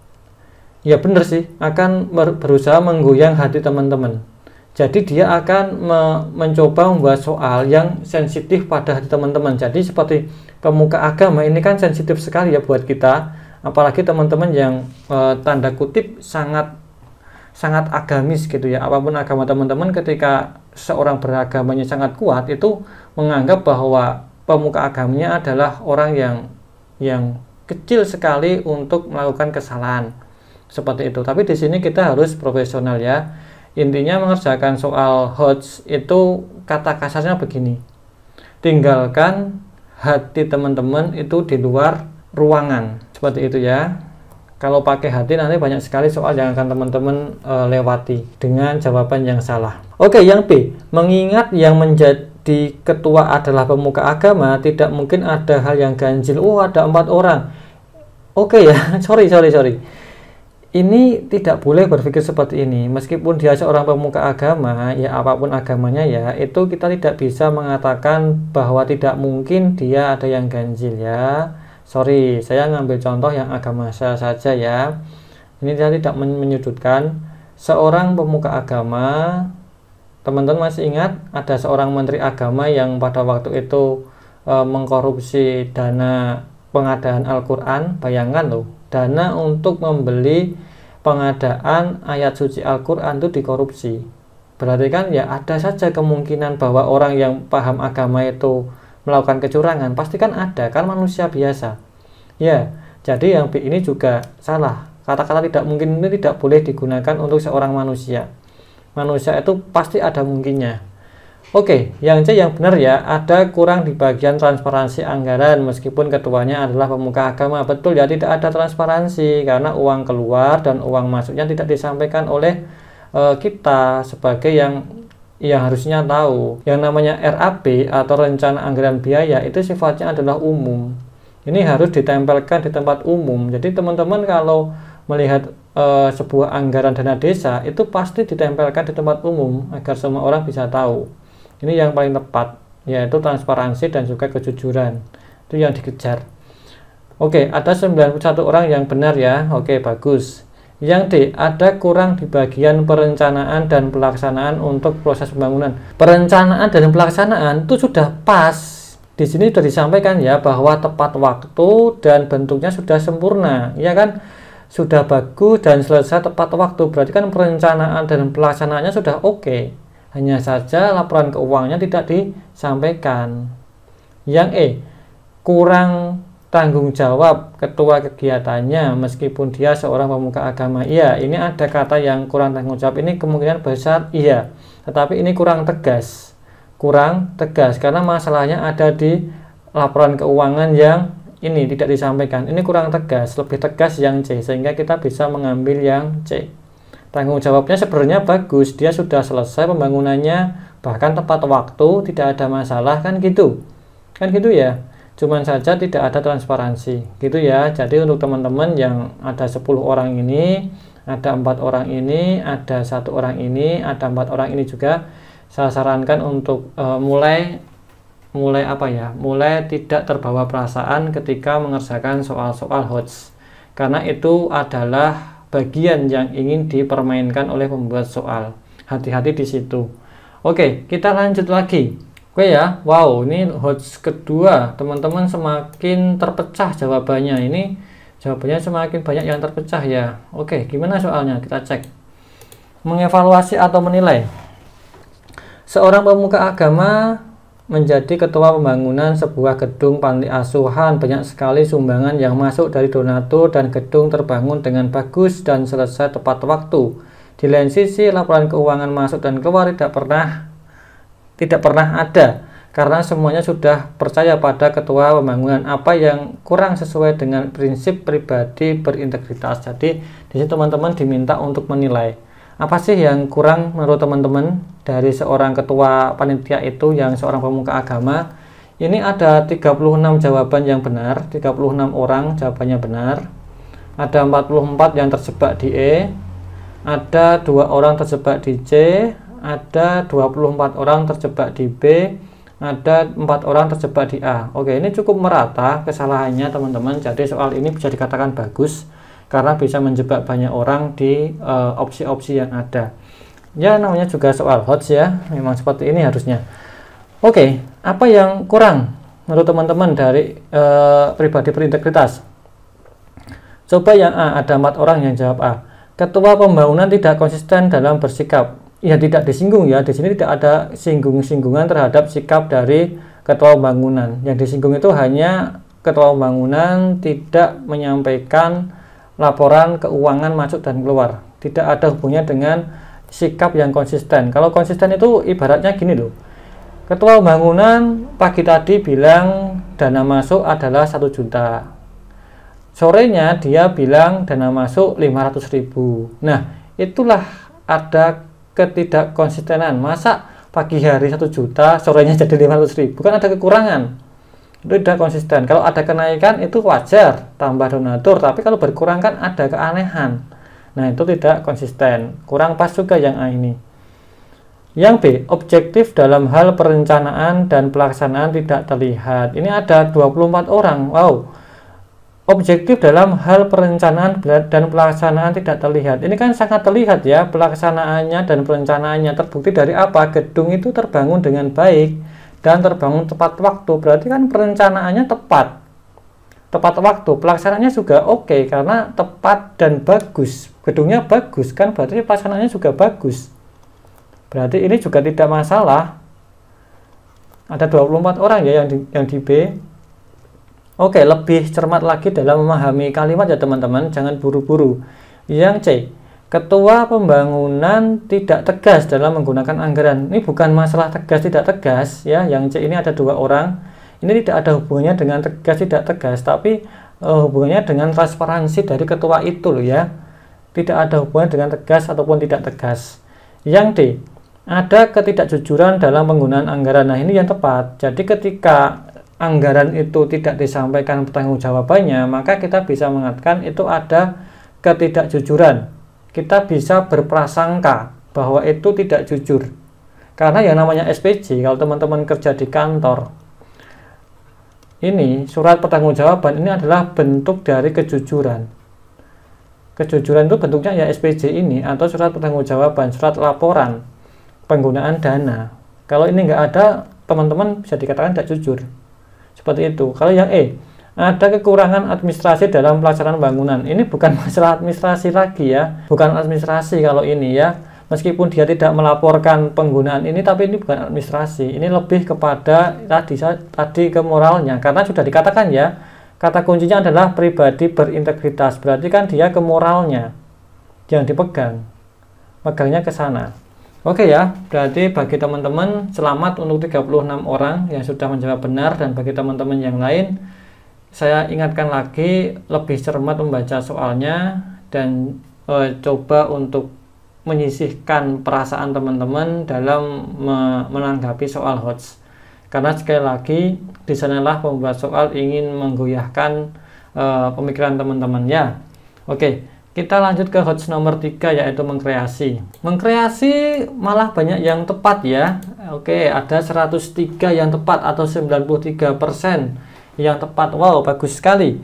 ya benar sih, akan berusaha menggoyang hati teman-teman. Jadi dia akan mencoba membuat soal yang sensitif pada hati teman-teman. Jadi seperti pemuka agama ini kan sensitif sekali ya buat kita, apalagi teman-teman yang tanda kutip sangat agamis gitu ya. Apapun agama teman-teman, ketika seorang beragamanya sangat kuat, itu menganggap bahwa pemuka agamanya adalah orang yang kecil sekali untuk melakukan kesalahan seperti itu. Tapi di sini kita harus profesional ya. Intinya mengerjakan soal HOTS itu kata kasarnya begini, tinggalkan hati teman-teman itu di luar ruangan, seperti itu ya. Kalau pakai hati nanti banyak sekali soal yang akan teman-teman lewati dengan jawaban yang salah. Oke, yang B, mengingat yang menjadi ketua adalah pemuka agama, tidak mungkin ada hal yang ganjil. Ada 4 orang. Oke ya, sorry. Ini tidak boleh berpikir seperti ini. Meskipun dia seorang pemuka agama, ya apapun agamanya ya, itu kita tidak bisa mengatakan bahwa tidak mungkin dia ada yang ganjil ya. Sorry, saya ngambil contoh yang agama saya saja ya. Ini saya tidak menyudutkan. Seorang pemuka agama, teman-teman masih ingat ada seorang menteri agama yang pada waktu itu mengkorupsi dana pengadaan Al-Quran. Bayangkan loh, dana untuk membeli pengadaan ayat suci Al-Quran itu dikorupsi. Berarti kan ya ada saja kemungkinan bahwa orang yang paham agama itu melakukan kecurangan. Pasti kan ada, kan manusia biasa ya. Jadi yang B ini juga salah. Kata-kata tidak mungkin ini tidak boleh digunakan untuk seorang manusia. Manusia itu pasti ada mungkinnya. Oke, yang C yang benar ya, ada kurang di bagian transparansi anggaran meskipun ketuanya adalah pemuka agama. Betul ya, tidak ada transparansi karena uang keluar dan uang masuknya tidak disampaikan oleh kita sebagai yang harusnya tahu. Yang namanya RAB atau rencana anggaran biaya itu sifatnya adalah umum. Ini harus ditempelkan di tempat umum. Jadi teman-teman kalau melihat sebuah anggaran dana desa itu pasti ditempelkan di tempat umum agar semua orang bisa tahu. Ini yang paling tepat, yaitu transparansi dan juga kejujuran. Itu yang dikejar. Oke, ada 91 orang yang benar ya. Oke, bagus. Yang D, ada kurang di bagian perencanaan dan pelaksanaan untuk proses pembangunan. Perencanaan dan pelaksanaan itu sudah pas. Di sini sudah disampaikan ya bahwa tepat waktu dan bentuknya sudah sempurna. Ya kan? Sudah bagus dan selesai tepat waktu. Berarti kan perencanaan dan pelaksanaannya sudah oke. Hanya saja laporan keuangannya tidak disampaikan. Yang E, kurang tanggung jawab ketua kegiatannya meskipun dia seorang pemuka agama. Iya, ini ada kata yang kurang tanggung jawab, ini kemungkinan besar iya, tetapi ini kurang tegas karena masalahnya ada di laporan keuangan yang ini tidak disampaikan. Ini kurang tegas, lebih tegas yang C, sehingga kita bisa mengambil yang C. Tanggung jawabnya sebenarnya bagus, dia sudah selesai pembangunannya, bahkan tepat waktu, tidak ada masalah, kan gitu ya. Cuman saja tidak ada transparansi gitu ya. Jadi untuk teman-teman yang ada 10 orang ini, ada 4 orang ini, ada 1 orang ini, ada 4 orang ini juga, saya sarankan untuk mulai tidak terbawa perasaan ketika mengerjakan soal-soal HOTS, karena itu adalah bagian yang ingin dipermainkan oleh pembuat soal. Hati-hati di situ. Oke, kita lanjut lagi. Oke ya, wow, ini HOTS kedua, teman-teman semakin terpecah jawabannya. Ini jawabannya semakin banyak yang terpecah ya. Oke, gimana soalnya? Kita cek. Mengevaluasi atau menilai. Seorang pemuka agama menjadi ketua pembangunan sebuah gedung panti asuhan. Banyak sekali sumbangan yang masuk dari donatur dan gedung terbangun dengan bagus dan selesai tepat waktu. Di lain sisi, laporan keuangan masuk dan keluar tidak pernah ada karena semuanya sudah percaya pada ketua pembangunan. Apa yang kurang sesuai dengan prinsip pribadi berintegritas. Jadi di sini teman-teman diminta untuk menilai apa sih yang kurang menurut teman-teman dari seorang ketua panitia itu yang seorang pemuka agama. Ini ada 36 jawaban yang benar, 36 orang jawabannya benar. Ada 44 yang terjebak di E, ada 2 orang terjebak di C, ada 24 orang terjebak di B, ada 4 orang terjebak di A. Oke, ini cukup merata kesalahannya teman-teman. Jadi soal ini bisa dikatakan bagus karena bisa menjebak banyak orang di opsi-opsi yang ada. Ya, namanya juga soal HOTS ya, memang seperti ini harusnya. Oke, apa yang kurang menurut teman-teman dari pribadi berintegritas? Coba yang A, ada 4 orang yang jawab A. Ketua pembangunan tidak konsisten dalam bersikap. Ya, tidak disinggung ya, di sini tidak ada singgungan terhadap sikap dari ketua pembangunan. Yang disinggung itu hanya ketua pembangunan tidak menyampaikan laporan keuangan masuk dan keluar. Tidak ada hubungannya dengan sikap yang konsisten. Kalau konsisten itu ibaratnya gini loh. Ketua pembangunan pagi tadi bilang dana masuk adalah 1 juta. Sorenya dia bilang dana masuk 500.000. Nah, itulah ada ketidakkonsistenan. Masa pagi hari 1 juta, sorenya jadi 500.000? Kan ada kekurangan. Itu tidak konsisten. Kalau ada kenaikan itu wajar, tambah donatur, tapi kalau berkurang kan ada keanehan. Nah, itu tidak konsisten. Kurang pas juga yang A ini. Yang B, objektif dalam hal perencanaan dan pelaksanaan tidak terlihat. Ini ada 24 orang. Wow. Objektif dalam hal perencanaan dan pelaksanaan tidak terlihat. Ini kan sangat terlihat ya, pelaksanaannya dan perencanaannya. Terbukti dari apa? Gedung itu terbangun dengan baik dan terbangun tepat waktu. Berarti kan perencanaannya tepat waktu. Pelaksanaannya juga oke karena tepat dan bagus. Gedungnya bagus kan, berarti pelaksanaannya juga bagus. Berarti ini juga tidak masalah. Ada 24 orang ya yang di B. Oke, lebih cermat lagi dalam memahami kalimat ya teman-teman, jangan buru-buru. Yang C, ketua pembangunan tidak tegas dalam menggunakan anggaran. Ini bukan masalah tegas tidak tegas ya. Yang C ini ada 2 orang. Ini tidak ada hubungannya dengan tegas tidak tegas, tapi hubungannya dengan transparansi dari ketua itu loh ya. Tidak ada hubungan dengan tegas ataupun tidak tegas. Yang D, ada ketidakjujuran dalam penggunaan anggaran. Nah, ini yang tepat. Jadi ketika anggaran itu tidak disampaikan pertanggungjawabannya, maka kita bisa mengatakan itu ada ketidakjujuran. Kita bisa berprasangka bahwa itu tidak jujur. Karena yang namanya SPJ, kalau teman-teman kerja di kantor, ini surat pertanggungjawaban ini adalah bentuk dari kejujuran. Kejujuran itu bentuknya ya SPJ ini, atau surat pertanggungjawaban, surat laporan penggunaan dana. Kalau ini nggak ada, teman-teman bisa dikatakan tidak jujur. Seperti itu. Kalau yang E, ada kekurangan administrasi dalam pelaksanaan bangunan. Ini bukan masalah administrasi lagi ya, bukan administrasi kalau ini ya. Meskipun dia tidak melaporkan penggunaan ini, tapi ini bukan administrasi. Ini lebih kepada tadi ke moralnya, karena sudah dikatakan ya, Kata kuncinya adalah pribadi berintegritas. Berarti kan dia ke moralnya yang dipegang, megangnya ke sana. Oke ya, berarti bagi teman-teman selamat untuk 36 orang yang sudah menjawab benar, dan bagi teman-teman yang lain saya ingatkan lagi lebih cermat membaca soalnya dan coba untuk menyisihkan perasaan teman-teman dalam menanggapi soal HOTS. Karena sekali lagi di sanalah pembuat soal ingin menggoyahkan pemikiran teman-teman ya. Oke, kita lanjut ke HOTS nomor 3, yaitu mengkreasi. Mengkreasi malah banyak yang tepat ya. Oke, ada 103 yang tepat atau 93% yang tepat. Wow, bagus sekali.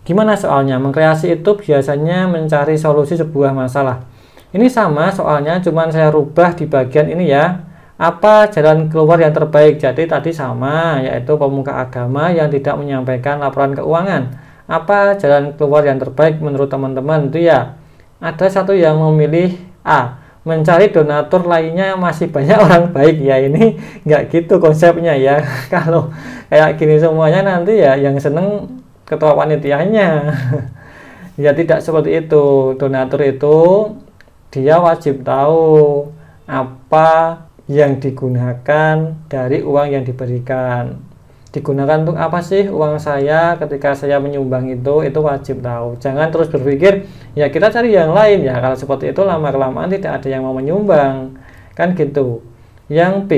Gimana soalnya? Mengkreasi itu biasanya mencari solusi sebuah masalah. Ini sama soalnya, cuman saya rubah di bagian ini ya. Apa jalan keluar yang terbaik? Jadi tadi sama, yaitu pemuka agama yang tidak menyampaikan laporan keuangan. Apa jalan keluar yang terbaik menurut teman-teman? Itu ya, ada satu yang memilih A, mencari donatur lainnya, masih banyak orang baik ya. Ini nggak gitu konsepnya ya. Kalau kayak gini semuanya nanti ya yang seneng ketua panitianya. Ya tidak seperti itu. Donatur itu dia wajib tahu apa yang digunakan dari uang yang diberikan. Digunakan untuk apa sih uang saya ketika saya menyumbang itu wajib tahu. Jangan terus berpikir ya kita cari yang lain ya, kalau seperti itu lama-kelamaan tidak ada yang mau menyumbang kan gitu. Yang B,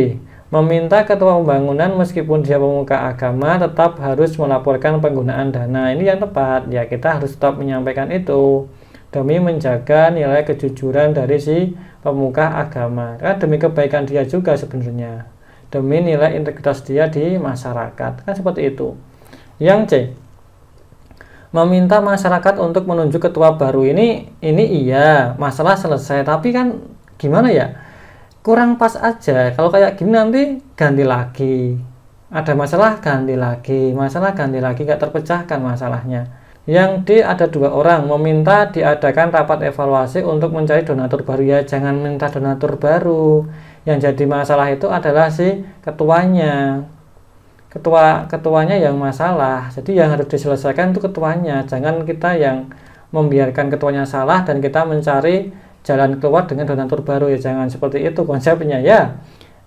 meminta ketua pembangunan meskipun dia pemuka agama tetap harus melaporkan penggunaan dana. Ini yang tepat ya, kita harus tetap menyampaikan itu demi menjaga nilai kejujuran dari si pemuka agama, kan demi kebaikan dia juga sebenarnya, demi nilai integritas dia di masyarakat, kan seperti itu. Yang C, meminta masyarakat untuk menunjuk ketua baru. Ini iya, masalah selesai, tapi kan gimana ya, kurang pas aja. Kalau kayak gini nanti ganti lagi, ada masalah ganti lagi, masalah ganti lagi, gak terpecahkan masalahnya. Yang D, ada 2 orang meminta diadakan rapat evaluasi untuk mencari donatur baru. Ya jangan minta donatur baru, yang jadi masalah itu adalah si ketuanya. Ketuanya yang masalah, jadi yang harus diselesaikan itu ketuanya. Jangan kita yang membiarkan ketuanya salah dan kita mencari jalan keluar dengan donatur baru, ya jangan seperti itu konsepnya ya.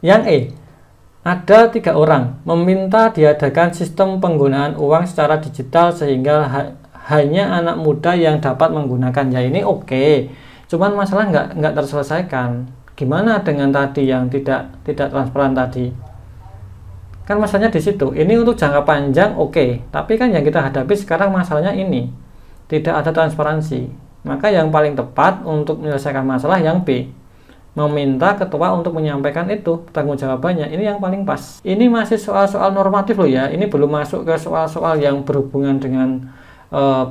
Yang E, ada 3 orang meminta diadakan sistem penggunaan uang secara digital sehingga hanya anak muda yang dapat menggunakan. Ya ini oke, cuman masalah nggak terselesaikan. Gimana dengan tadi yang tidak transparan tadi? Kan masalahnya di situ. Ini untuk jangka panjang oke, tapi kan yang kita hadapi sekarang masalahnya ini tidak ada transparansi. Maka yang paling tepat untuk menyelesaikan masalah yang B, meminta ketua untuk menyampaikan itu tanggung jawabannya. Ini yang paling pas. Ini masih soal-soal normatif loh ya. Ini belum masuk ke soal-soal yang berhubungan dengan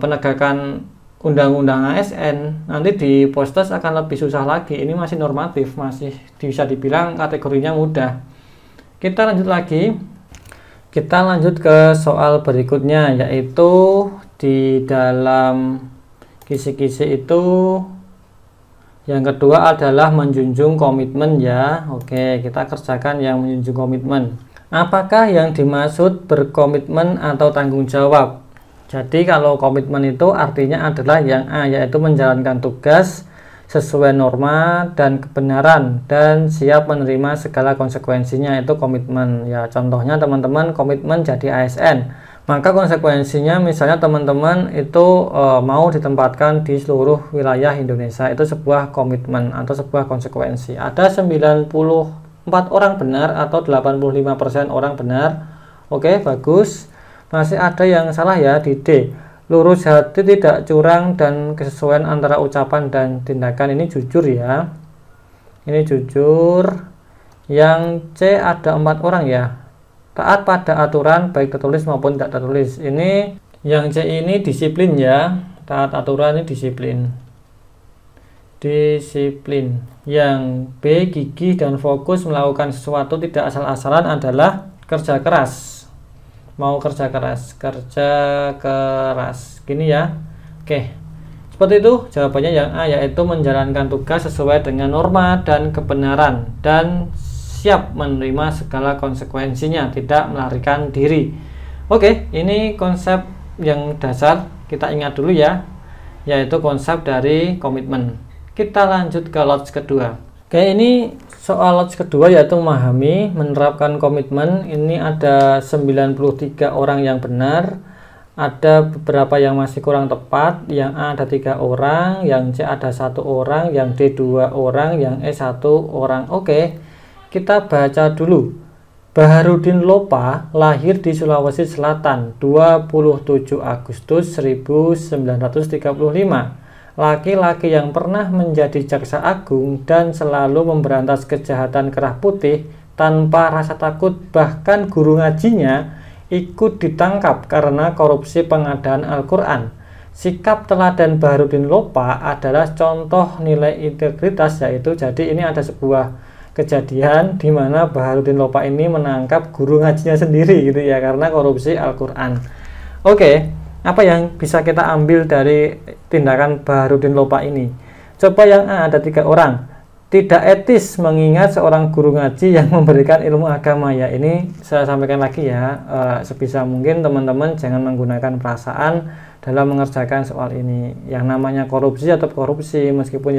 penegakan undang-undang ASN. Nanti di postes akan lebih susah lagi. Ini masih normatif, masih bisa dibilang kategorinya mudah. Kita lanjut lagi. Kita lanjut ke soal berikutnya, yaitu di dalam kisi-kisi itu yang kedua adalah menjunjung komitmen ya. Oke, kita kerjakan yang menjunjung komitmen. Apakah yang dimaksud berkomitmen atau tanggung jawab? Jadi kalau komitmen itu artinya adalah yang A, yaitu menjalankan tugas sesuai norma dan kebenaran dan siap menerima segala konsekuensinya, itu komitmen ya. Contohnya teman-teman komitmen jadi ASN, maka konsekuensinya misalnya teman-teman itu mau ditempatkan di seluruh wilayah Indonesia, itu sebuah komitmen atau sebuah konsekuensi. Ada 94 orang benar atau 85% orang benar. Oke, bagus. Masih ada yang salah ya di D, lurus hati, tidak curang, dan kesesuaian antara ucapan dan tindakan. Ini jujur ya, ini jujur. Yang C ada 4 orang ya, taat pada aturan baik tertulis maupun tidak tertulis. Ini yang C ini disiplin ya, taat aturan ini disiplin. Yang B gigih dan fokus melakukan sesuatu, tidak asal-asalan, adalah kerja keras. Mau kerja keras gini ya. Oke, seperti itu jawabannya yang A, yaitu menjalankan tugas sesuai dengan norma dan kebenaran dan siap menerima segala konsekuensinya, tidak melarikan diri. Oke, ini konsep yang dasar kita ingat dulu ya, yaitu konsep dari komitmen. Kita lanjut ke lots kedua. Oke, ini soal lots kedua yaitu memahami menerapkan komitmen. Ini ada 93 orang yang benar, ada beberapa yang masih kurang tepat. Yang A ada 3 orang, yang C ada 1 orang, yang D 2 orang, yang E 1 orang. Oke, kita baca dulu. Baharudin Lopa lahir di Sulawesi Selatan 27 Agustus 1935. Laki-laki yang pernah menjadi jaksa agung dan selalu memberantas kejahatan kerah putih tanpa rasa takut, bahkan guru ngajinya ikut ditangkap karena korupsi pengadaan Al-Quran. Sikap teladan Baharudin Lopa adalah contoh nilai integritas, yaitu jadi ini ada sebuah kejadian di mana Baharudin Lopa ini menangkap guru ngajinya sendiri gitu ya, karena korupsi Al-Quran. Oke, apa yang bisa kita ambil dari tindakan Baharudin Lopa ini? Coba yang A ada 3 orang. Tidak etis mengingat seorang guru ngaji yang memberikan ilmu agama. Ya, ini saya sampaikan lagi ya, sebisa mungkin teman-teman jangan menggunakan perasaan dalam mengerjakan soal ini. Yang namanya korupsi atau korupsi, meskipun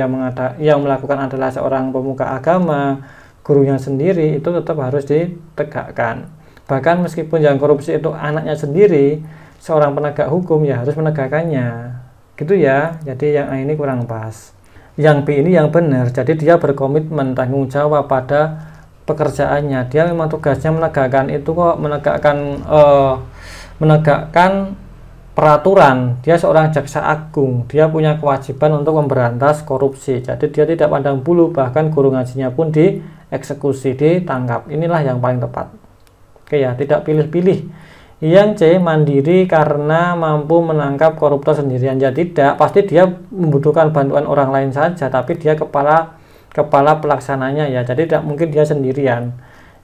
yang melakukan adalah seorang pemuka agama, gurunya sendiri, itu tetap harus ditegakkan. Bahkan meskipun yang korupsi itu anaknya sendiri, seorang penegak hukum ya harus menegakkannya. Gitu ya. Jadi yang A ini kurang pas. Yang B ini yang benar. Jadi dia berkomitmen, tanggung jawab pada pekerjaannya. Dia memang tugasnya menegakkan itu kok, menegakkan peraturan. Dia seorang jaksa agung, dia punya kewajiban untuk memberantas korupsi. Jadi dia tidak pandang bulu, bahkan guru ngajinya pun dieksekusi, ditangkap. Inilah yang paling tepat. Oke ya, tidak pilih-pilih. Yang C mandiri karena mampu menangkap koruptor sendirian. Ya tidak, pasti dia membutuhkan bantuan orang lain saja, tapi dia kepala pelaksananya ya. Jadi tidak mungkin dia sendirian.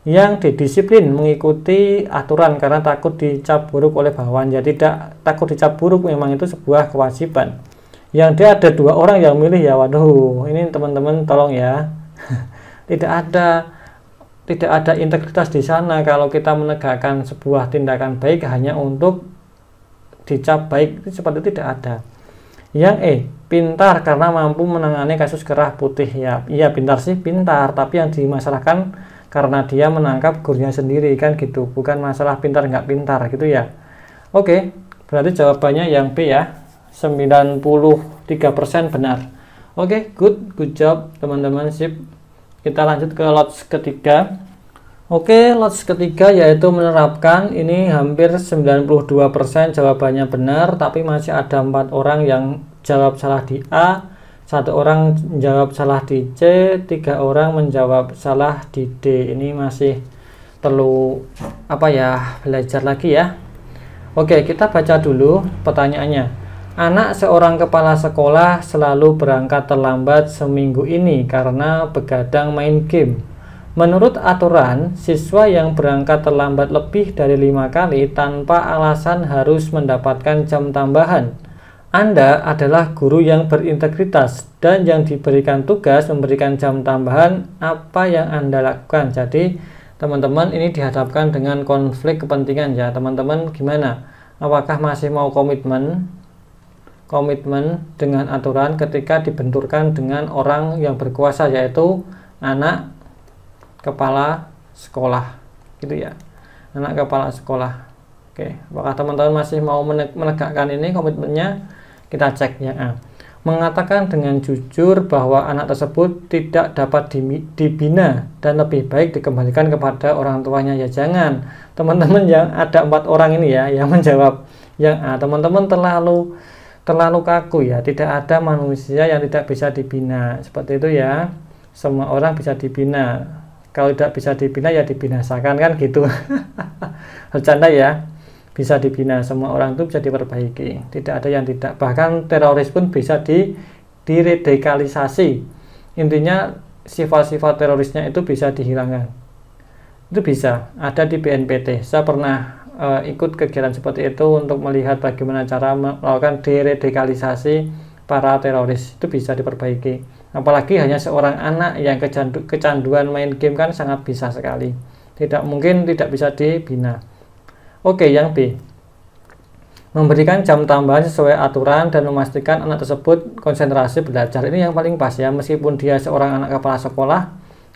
Yang didisiplin mengikuti aturan karena takut dicap buruk oleh bawahan. Jadi tidak takut dicap buruk, memang itu sebuah kewajiban. Yang D ada 2 orang yang milih ya. Waduh, ini teman-teman tolong ya. Tidak ada integritas di sana kalau kita menegakkan sebuah tindakan baik hanya untuk dicap baik, itu seperti itu tidak ada. Yang E pintar karena mampu menangani kasus kerah putih. Ya, iya pintar sih, pintar, tapi yang dimasalahkan karena dia menangkap gurunya sendiri kan gitu, bukan masalah pintar nggak pintar gitu ya. Oke, berarti jawabannya yang B ya, 93% benar. Oke, good job teman-teman, sip. Kita lanjut ke lots ketiga. Oke, lots ketiga yaitu menerapkan. Ini hampir 92% jawabannya benar, tapi masih ada 4 orang yang jawab salah di A, 1 orang menjawab salah di C, 3 orang menjawab salah di D. Ini masih perlu belajar lagi ya. Oke, kita baca dulu pertanyaannya. Anak seorang kepala sekolah selalu berangkat terlambat seminggu ini karena begadang main game. Menurut aturan, siswa yang berangkat terlambat lebih dari 5 kali tanpa alasan harus mendapatkan jam tambahan. Anda adalah guru yang berintegritas dan yang diberikan tugas memberikan jam tambahan. Apa yang Anda lakukan? Jadi teman-teman ini dihadapkan dengan konflik kepentingan ya. Teman-teman gimana? Apakah masih mau komitmen dengan aturan ketika dibenturkan dengan orang yang berkuasa, yaitu anak kepala sekolah gitu ya, anak kepala sekolah. Oke, apakah teman-teman masih mau menegakkan ini komitmennya? Kita cek ya. A, mengatakan dengan jujur bahwa anak tersebut tidak dapat dibina dan lebih baik dikembalikan kepada orang tuanya. Ya jangan, teman-teman, yang ada 4 orang ini ya yang menjawab yang A, teman-teman terlalu kaku ya. Tidak ada manusia yang tidak bisa dibina, seperti itu ya. Semua orang bisa dibina. Kalau tidak bisa dibina ya dibinasakan kan gitu. Bercanda ya, bisa dibina, semua orang itu bisa diperbaiki, tidak ada yang tidak. Bahkan teroris pun bisa diradikalisasi. Intinya sifat-sifat terorisnya itu bisa dihilangkan, itu bisa ada di BNPT. Saya pernah ikut kegiatan seperti itu untuk melihat bagaimana cara melakukan deradikalisasi para teroris. Itu bisa diperbaiki. Apalagi hanya seorang anak yang kecanduan main game kan sangat bisa sekali. Tidak mungkin tidak bisa dibina. Oke, yang B. Memberikan jam tambahan sesuai aturan dan memastikan anak tersebut konsentrasi belajar. Ini yang paling pas ya, meskipun dia seorang anak kepala sekolah,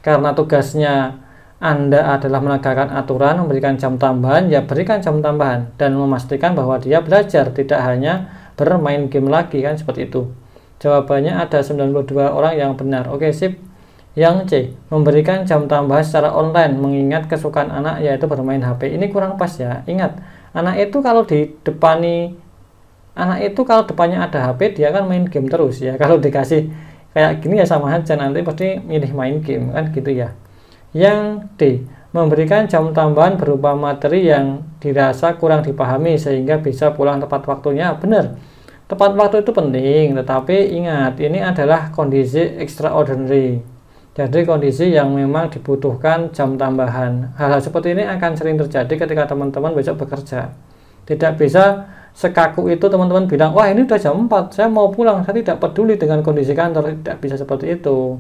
karena tugasnya Anda adalah menegakkan aturan, memberikan jam tambahan, ya berikan jam tambahan dan memastikan bahwa dia belajar, tidak hanya bermain game lagi kan, seperti itu. Jawabannya ada 92 orang yang benar. Oke, sip. Yang C, memberikan jam tambahan secara online mengingat kesukaan anak yaitu bermain HP. Ini kurang pas ya. Ingat, anak itu kalau depannya ada HP, dia kan main game terus ya. Kalau dikasih kayak gini ya sama aja, nanti pasti milih main game kan gitu ya. Yang D, memberikan jam tambahan berupa materi yang dirasa kurang dipahami sehingga bisa pulang tepat waktunya. Benar, tepat waktu itu penting, tetapi ingat ini adalah kondisi extraordinary, jadi kondisi yang memang dibutuhkan jam tambahan. Hal-hal seperti ini akan sering terjadi ketika teman-teman besok bekerja. Tidak bisa sekaku itu teman-teman bilang, wah ini udah jam 4, saya mau pulang, saya tidak peduli dengan kondisi kantor. Tidak bisa seperti itu.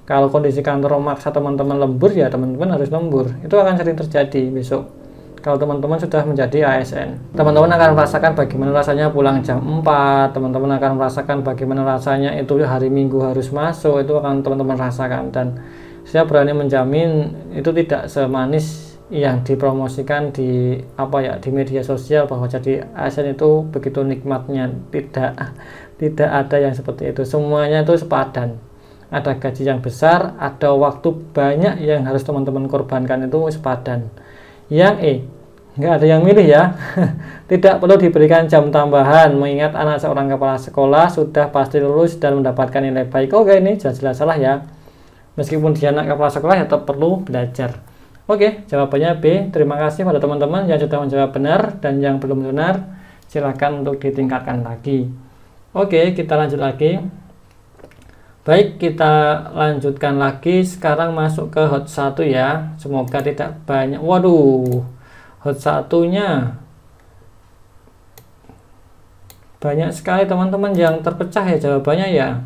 Kalau kondisi kantor memaksa teman-teman lembur, ya teman-teman harus lembur. Itu akan sering terjadi besok kalau teman-teman sudah menjadi ASN. Teman-teman akan merasakan bagaimana rasanya pulang jam 4, teman-teman akan merasakan bagaimana rasanya itu hari Minggu harus masuk, itu akan teman-teman rasakan. Dan saya berani menjamin itu tidak semanis yang dipromosikan di di media sosial, bahwa jadi ASN itu begitu nikmatnya. Tidak ada yang seperti itu. Semuanya itu sepadan. Ada gaji yang besar, ada waktu banyak yang harus teman-teman korbankan, itu sepadan. Yang E, nggak ada yang milih ya. Tidak perlu diberikan jam tambahan mengingat anak seorang kepala sekolah sudah pasti lulus dan mendapatkan nilai baik. Oke, ini jelas-jelas salah ya. Meskipun dia anak kepala sekolah, ya tetap perlu belajar. Oke, jawabannya B. Terima kasih pada teman-teman yang sudah menjawab benar, dan yang belum benar silakan untuk ditingkatkan lagi. Oke, kita lanjut lagi. Baik, kita lanjutkan lagi. Sekarang masuk ke hot 1 ya. Semoga tidak banyak. Waduh, hot 1-nya banyak sekali teman-teman yang terpecah ya jawabannya ya.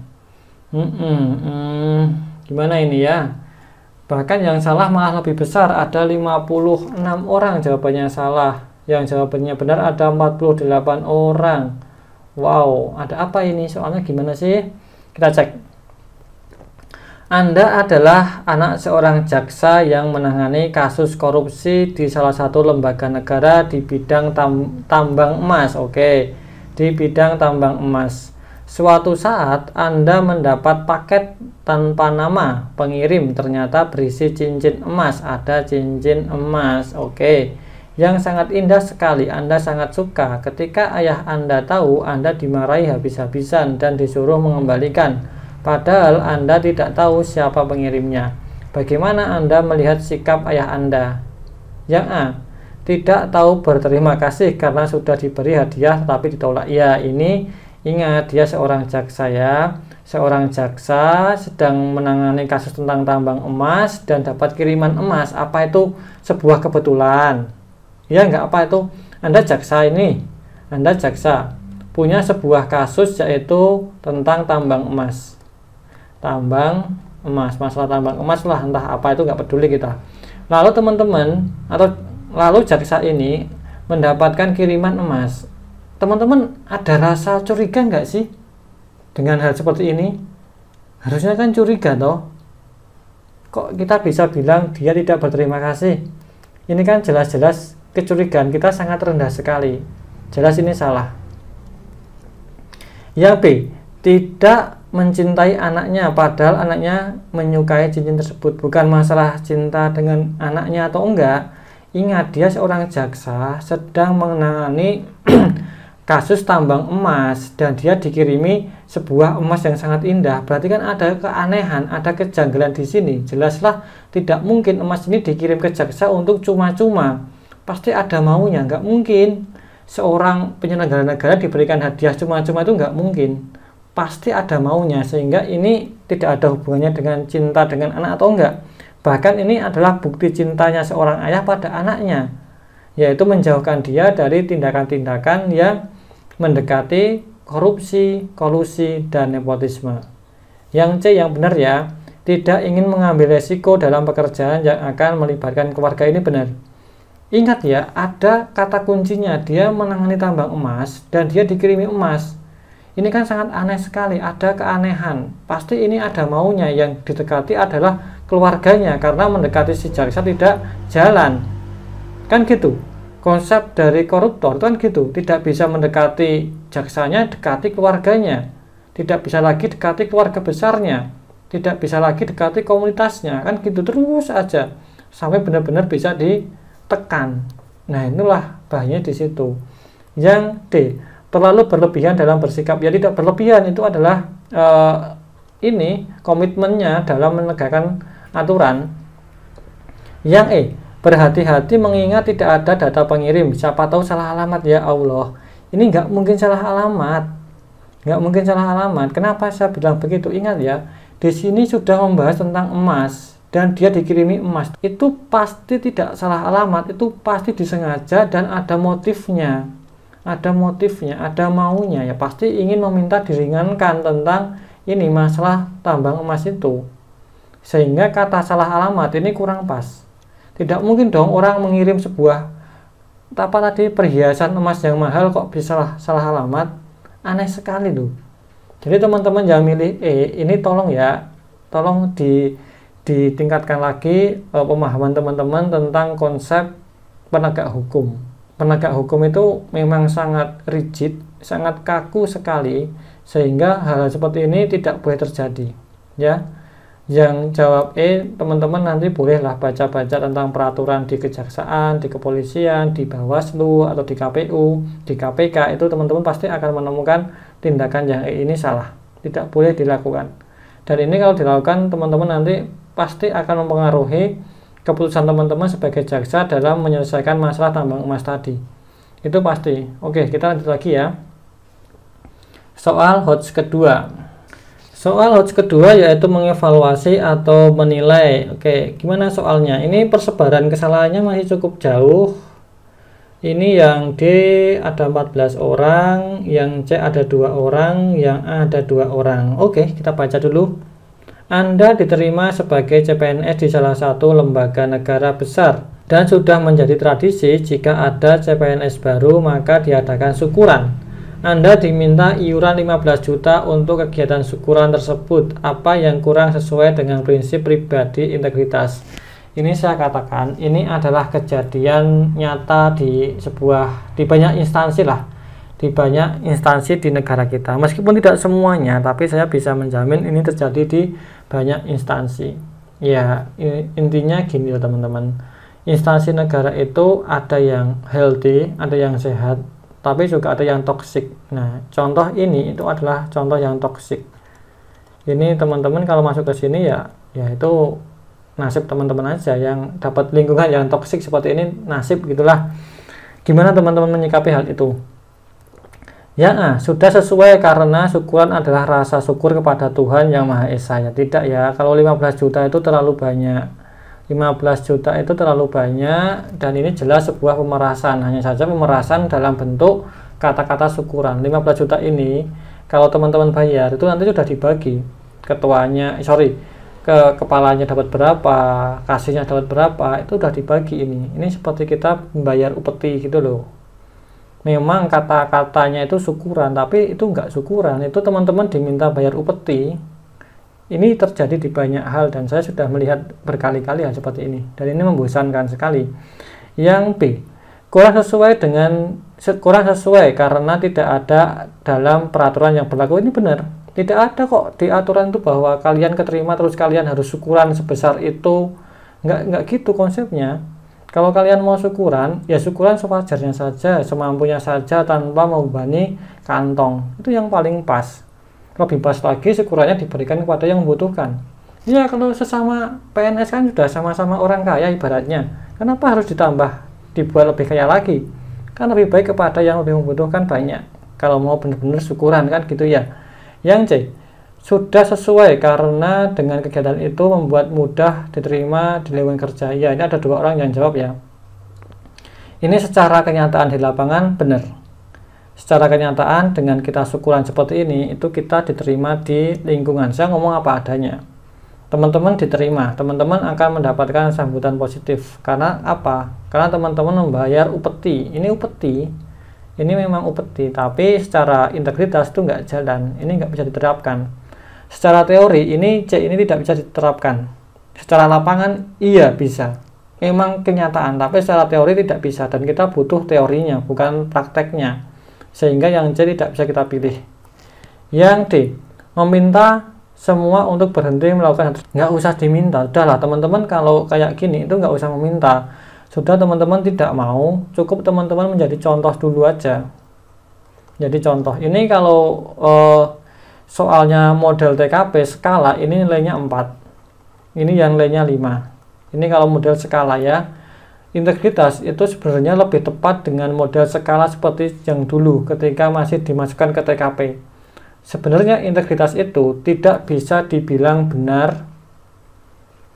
Gimana ini ya? Bahkan yang salah malah lebih besar, ada 56 orang jawabannya salah. Yang jawabannya benar ada 48 orang. Wow, ada apa ini? Soalnya gimana sih? Kita cek. Anda adalah anak seorang jaksa yang menangani kasus korupsi di salah satu lembaga negara di bidang tambang emas. Oke, di bidang tambang emas. Suatu saat Anda mendapat paket tanpa nama pengirim, ternyata berisi cincin emas. Ada cincin emas. Oke, yang sangat indah sekali. Anda sangat suka. Ketika ayah Anda tahu, Anda dimarahi habis-habisan dan disuruh mengembalikan. Padahal Anda tidak tahu siapa pengirimnya. Bagaimana Anda melihat sikap ayah Anda? Yang A, tidak tahu berterima kasih karena sudah diberi hadiah tapi ditolak. Ya, ini ingat dia seorang jaksa ya. Seorang jaksa sedang menangani kasus tentang tambang emas dan dapat kiriman emas. Apa itu sebuah kebetulan? Ya, enggak apa itu. Anda jaksa ini. Anda jaksa punya sebuah kasus yaitu tentang tambang emas. Tambang emas, masalah tambang emas lah, entah apa itu, nggak peduli kita. Lalu teman-teman lalu jaksa ini mendapatkan kiriman emas. Teman-teman ada rasa curiga nggak sih dengan hal seperti ini? Harusnya kan curiga toh. Kok kita bisa bilang dia tidak berterima kasih? Ini kan jelas-jelas kecurigaan kita sangat rendah sekali. Jelas ini salah. Yang B, tidak mencintai anaknya padahal anaknya menyukai cincin tersebut. Bukan masalah cinta dengan anaknya atau enggak. Ingat, dia seorang jaksa sedang menangani kasus tambang emas dan dia dikirimi sebuah emas yang sangat indah. Berarti kan ada keanehan, ada kejanggalan di sini. Jelaslah tidak mungkin emas ini dikirim ke jaksa untuk cuma-cuma. Pasti ada maunya, nggak mungkin seorang penyelenggara negara diberikan hadiah cuma-cuma, itu nggak mungkin. Pasti ada maunya, sehingga ini tidak ada hubungannya dengan cinta dengan anak atau enggak. Bahkan ini adalah bukti cintanya seorang ayah pada anaknya, yaitu menjauhkan dia dari tindakan-tindakan yang mendekati korupsi, kolusi, dan nepotisme. Yang C yang benar ya, tidak ingin mengambil resiko dalam pekerjaan yang akan melibatkan keluarga. Ini benar. Ingat ya, ada kata kuncinya, dia menangani tambang emas dan dia dikirimi emas. Ini kan sangat aneh sekali, ada keanehan. Pasti ini ada maunya, yang didekati adalah keluarganya karena mendekati si jaksa tidak jalan. Kan gitu. Konsep dari koruptor itu kan gitu, tidak bisa mendekati jaksanya, dekati keluarganya. Tidak bisa lagi dekati keluarga besarnya. Tidak bisa lagi dekati komunitasnya. Kan gitu terus aja sampai benar-benar bisa ditekan. Nah, inilah bahayanya di situ. Yang D, terlalu berlebihan dalam bersikap. Ya tidak berlebihan, itu adalah ini komitmennya dalam menegakkan aturan. Yang E, berhati-hati mengingat tidak ada data pengirim, siapa tahu salah alamat. Ya Allah, ini nggak mungkin salah alamat, nggak mungkin salah alamat. Kenapa saya bilang begitu? Ingat ya, di sini sudah membahas tentang emas dan dia dikirimi emas, itu pasti tidak salah alamat, itu pasti disengaja dan ada motifnya. Ada motifnya, ada maunya, ya pasti ingin meminta diringankan tentang ini masalah tambang emas itu, sehingga kata salah alamat ini kurang pas. Tidak mungkin dong orang mengirim sebuah perhiasan emas yang mahal kok bisa salah alamat, aneh sekali loh. Jadi teman-teman yang milih ini tolong ya, tolong ditingkatkan lagi pemahaman teman-teman tentang konsep penegak hukum. Penegak hukum itu memang sangat rigid, sangat kaku sekali, sehingga hal seperti ini tidak boleh terjadi. Ya, yang jawab teman-teman nanti bolehlah baca-baca tentang peraturan di kejaksaan, di kepolisian, di Bawaslu atau di KPU, di KPK, itu teman-teman pasti akan menemukan tindakan yang ini salah, tidak boleh dilakukan. Dan ini kalau dilakukan teman-teman nanti pasti akan mempengaruhi keputusan teman-teman sebagai jaksa dalam menyelesaikan masalah tambang emas tadi. Itu pasti. Oke, kita lanjut lagi ya. Soal HOTS kedua. Soal HOTS kedua yaitu mengevaluasi atau menilai. Oke, gimana soalnya? Ini persebaran kesalahannya masih cukup jauh. Ini yang D ada 14 orang, yang C ada 2 orang, yang A ada 2 orang. Oke, kita baca dulu. Anda diterima sebagai CPNS di salah satu lembaga negara besar dan sudah menjadi tradisi jika ada CPNS baru maka diadakan syukuran. Anda diminta iuran 15 juta untuk kegiatan syukuran tersebut. Apa yang kurang sesuai dengan prinsip pribadi integritas? Ini saya katakan ini adalah kejadian nyata di banyak instansi lah. Di banyak instansi di negara kita, meskipun tidak semuanya, tapi saya bisa menjamin ini terjadi di banyak instansi. Ya, intinya gini loh teman-teman, instansi negara itu ada yang healthy, ada yang sehat, tapi juga ada yang toksik. Nah, contoh ini itu adalah contoh yang toksik. Ini teman-teman kalau masuk ke sini ya itu nasib teman-teman aja yang dapat lingkungan yang toksik seperti ini, nasib gitulah. Gimana teman-teman menyikapi hal itu? Ya, sudah sesuai karena syukuran adalah rasa syukur kepada Tuhan Yang Maha Esa. Ya tidak ya, kalau 15 juta itu terlalu banyak. 15 juta itu terlalu banyak dan ini jelas sebuah pemerasan. Hanya saja pemerasan dalam bentuk kata-kata syukuran. 15 juta ini kalau teman-teman bayar itu nanti sudah dibagi. Kepalanya dapat berapa, kasihnya dapat berapa, itu sudah dibagi ini. Ini seperti kita membayar upeti gitu loh. Memang kata-katanya itu syukuran, tapi itu enggak syukuran, itu teman-teman diminta bayar upeti. Ini terjadi di banyak hal dan saya sudah melihat berkali-kali hal seperti ini dan ini membosankan sekali. Yang B, kurang sesuai karena tidak ada dalam peraturan yang berlaku. Ini benar, tidak ada kok di aturan itu bahwa kalian keterima terus kalian harus syukuran sebesar itu. Enggak gitu konsepnya. Kalau kalian mau syukuran, ya syukuran sewajarnya saja, semampunya saja tanpa membebani kantong. Itu yang paling pas. Lebih pas lagi syukurannya diberikan kepada yang membutuhkan. Ya kalau sesama PNS kan sudah sama-sama orang kaya ibaratnya. Kenapa harus dibuat lebih kaya lagi? Kan lebih baik kepada yang lebih membutuhkan banyak. Kalau mau benar-benar syukuran kan gitu ya. Yang C, sudah sesuai karena dengan kegiatan itu membuat mudah diterima di lingkungan kerja. Ya, ini ada 2 orang yang jawab ya. Ini secara kenyataan di lapangan benar. Secara kenyataan dengan kita syukuran seperti ini itu kita diterima di lingkungan. Saya ngomong apa adanya. teman-teman diterima, teman-teman akan mendapatkan sambutan positif. Karena apa? Karena teman-teman membayar upeti. Ini memang upeti, tapi secara integritas itu nggak jalan, ini nggak bisa diterapkan. Secara teori ini C ini tidak bisa diterapkan. Secara lapangan iya bisa, memang kenyataan, tapi secara teori tidak bisa, dan kita butuh teorinya bukan prakteknya, sehingga yang C tidak bisa kita pilih. Yang D, meminta semua untuk berhenti melakukan, nggak usah diminta, udahlah teman-teman. Kalau kayak gini itu nggak usah meminta, sudah teman-teman tidak mau, cukup teman-teman menjadi contoh dulu aja. Jadi contoh ini kalau soalnya model TKP skala ini nilainya 4, ini yang nilainya 5. Ini kalau model skala ya. Integritas itu sebenarnya lebih tepat dengan model skala seperti yang dulu ketika masih dimasukkan ke TKP. Sebenarnya integritas itu tidak bisa dibilang benar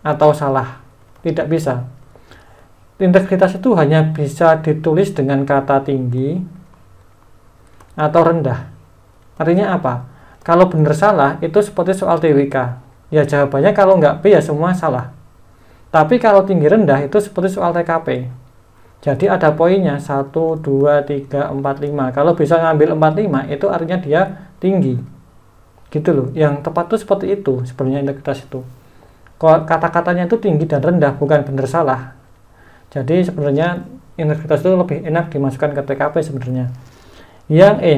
atau salah, tidak bisa. Integritas itu hanya bisa ditulis dengan kata tinggi atau rendah. Artinya apa? Kalau benar salah itu seperti soal TWK, ya jawabannya kalau nggak B ya semua salah. Tapi kalau tinggi rendah itu seperti soal TKP. Jadi ada poinnya 1, 2, 3, 4, 5. Kalau bisa ngambil 4, 5 itu artinya dia tinggi. Gitu loh. Yang tepat tuh seperti itu sebenarnya integritas itu. Kata-katanya itu tinggi dan rendah, bukan benar salah. Jadi sebenarnya integritas itu lebih enak dimasukkan ke TKP sebenarnya. Yang E,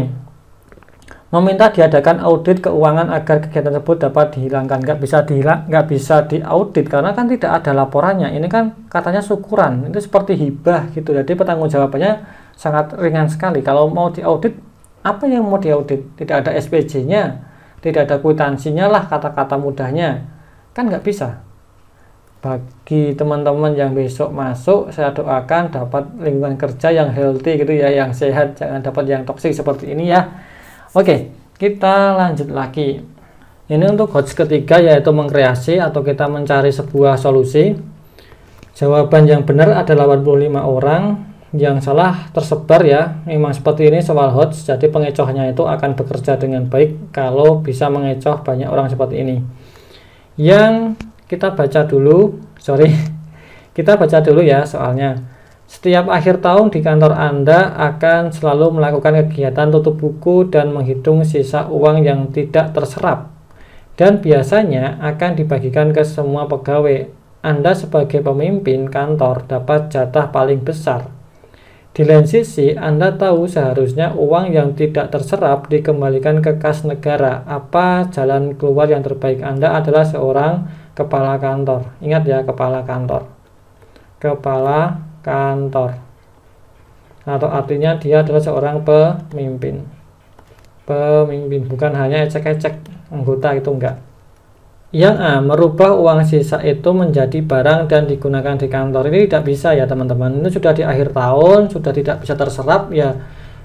meminta diadakan audit keuangan agar kegiatan tersebut dapat dihilangkan. Nggak bisa diaudit karena kan tidak ada laporannya. Ini kan katanya syukuran, itu seperti hibah gitu. Jadi pertanggungjawabannya sangat ringan sekali. Kalau mau diaudit, apa yang mau diaudit? Tidak ada SPJ-nya, tidak ada kwitansinya lah, kata-kata mudahnya. Kan nggak bisa. Bagi teman-teman yang besok masuk, saya doakan dapat lingkungan kerja yang healthy gitu ya, yang sehat, jangan dapat yang toksik seperti ini ya. Oke, kita lanjut lagi. Ini untuk hots ketiga, yaitu mengkreasi atau kita mencari sebuah solusi. Jawaban yang benar ada 85 orang, yang salah tersebar ya. Memang seperti ini soal hots, jadi pengecohnya itu akan bekerja dengan baik kalau bisa mengecoh banyak orang seperti ini. Yang kita baca dulu, kita baca dulu ya soalnya. Setiap akhir tahun di kantor Anda akan selalu melakukan kegiatan tutup buku dan menghitung sisa uang yang tidak terserap, dan biasanya akan dibagikan ke semua pegawai. Anda sebagai pemimpin kantor dapat jatah paling besar. Di lain sisi, Anda tahu seharusnya uang yang tidak terserap dikembalikan ke kas negara. Apa jalan keluar yang terbaik? Anda adalah seorang kepala kantor. Ingat ya, kepala kantor. Kepala kantor, atau artinya dia adalah seorang pemimpin, bukan hanya ecek-ecek anggota, itu enggak. Yang A, merubah uang sisa itu menjadi barang dan digunakan di kantor. Ini tidak bisa ya teman-teman, ini sudah di akhir tahun, sudah tidak bisa terserap ya,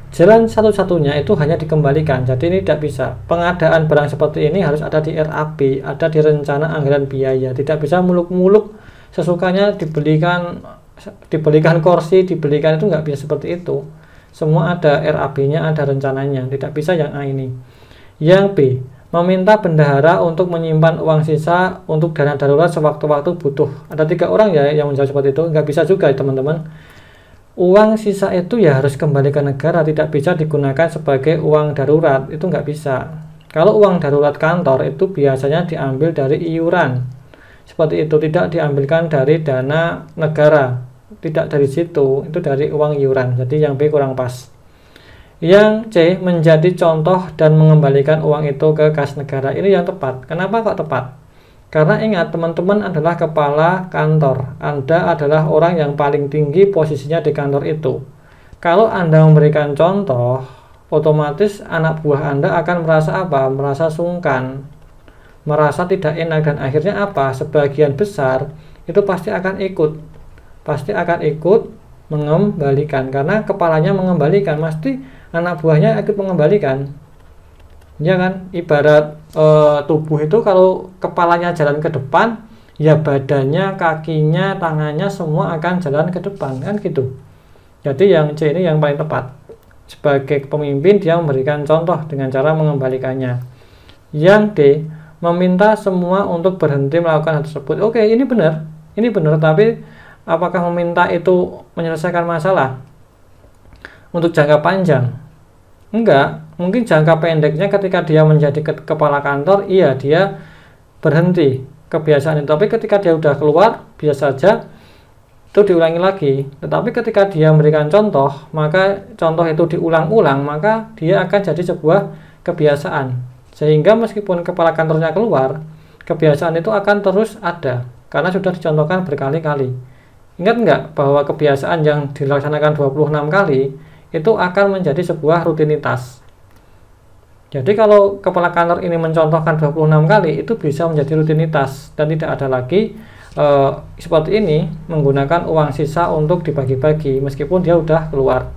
jalan satu-satunya itu hanya dikembalikan. Jadi ini tidak bisa. Pengadaan barang seperti ini harus ada di RAP, ada di rencana anggaran biaya, tidak bisa muluk-muluk sesukanya dibelikan kursi, dibelikan, itu nggak bisa seperti itu. Semua ada RAB-nya, ada rencananya, tidak bisa yang A ini. Yang B, meminta bendahara untuk menyimpan uang sisa untuk dana darurat sewaktu-waktu butuh. Ada 3 orang ya yang menjawab seperti itu, nggak bisa juga ya teman-teman. Uang sisa itu ya harus kembali ke negara, tidak bisa digunakan sebagai uang darurat, itu nggak bisa. Kalau uang darurat kantor itu biasanya diambil dari iuran, seperti itu, tidak diambilkan dari dana negara, tidak dari situ, itu dari uang iuran. Jadi yang B kurang pas. Yang C, menjadi contoh dan mengembalikan uang itu ke kas negara. Ini yang tepat. Kenapa kok tepat? Karena ingat, teman-teman adalah kepala kantor, Anda adalah orang yang paling tinggi posisinya di kantor itu. Kalau Anda memberikan contoh, otomatis anak buah Anda akan merasa apa? Merasa sungkan, merasa tidak enak, dan akhirnya apa? Sebagian besar itu pasti akan ikut mengembalikan, karena kepalanya mengembalikan, pasti anak buahnya ikut mengembalikan, ya kan? Ibarat tubuh itu kalau kepalanya jalan ke depan, ya badannya, kakinya, tangannya semua akan jalan ke depan, kan gitu. Jadi yang C ini yang paling tepat. Sebagai pemimpin dia memberikan contoh dengan cara mengembalikannya. Yang D, meminta semua untuk berhenti melakukan hal tersebut. Oke, ini benar, tapi apakah meminta itu menyelesaikan masalah untuk jangka panjang? Enggak. Mungkin jangka pendeknya ketika dia menjadi kepala kantor, iya dia berhenti kebiasaan itu, tapi ketika dia udah keluar biasa saja itu diulangi lagi. Tetapi ketika dia memberikan contoh, maka contoh itu diulang-ulang, maka dia akan jadi sebuah kebiasaan, sehingga meskipun kepala kantornya keluar, kebiasaan itu akan terus ada karena sudah dicontohkan berkali-kali. Ingat enggak bahwa kebiasaan yang dilaksanakan 26 kali itu akan menjadi sebuah rutinitas. Jadi kalau kepala kantor ini mencontohkan 26 kali, itu bisa menjadi rutinitas dan tidak ada lagi seperti ini menggunakan uang sisa untuk dibagi-bagi meskipun dia udah keluar.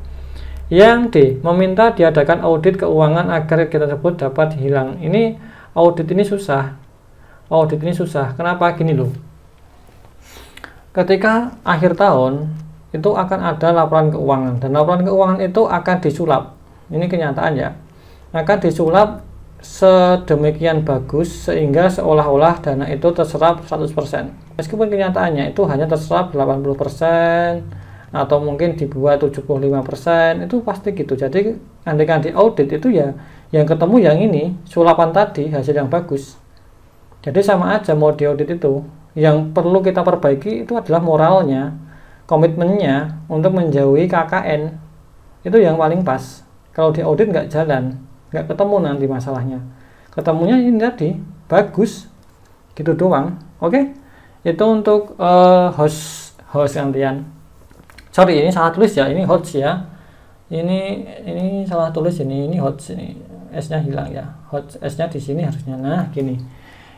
Yang D, meminta diadakan audit keuangan agar kita tersebut dapat hilang. Ini audit ini susah. Kenapa? Gini loh. Ketika akhir tahun itu akan ada laporan keuangan dan laporan keuangan itu akan disulap. Ini kenyataan ya. Akan disulap sedemikian bagus sehingga seolah-olah dana itu terserap 100%. Meskipun kenyataannya itu hanya terserap 80% atau mungkin dibuat 75%, itu pasti gitu. Jadi andaikan di audit itu ya yang ketemu yang ini, sulapan tadi, hasil yang bagus. Jadi sama aja mau di audit itu. Yang perlu kita perbaiki itu adalah moralnya, komitmennya untuk menjauhi KKN. Itu yang paling pas. Kalau di audit nggak jalan, nggak ketemu nanti masalahnya. Ketemunya ini tadi bagus gitu doang. Oke, itu untuk host gantian. Sorry, ini salah tulis ya, ini host ya. Ini salah tulis, ini host, ini S-nya hilang ya. Host S-nya di sini harusnya. Nah, gini.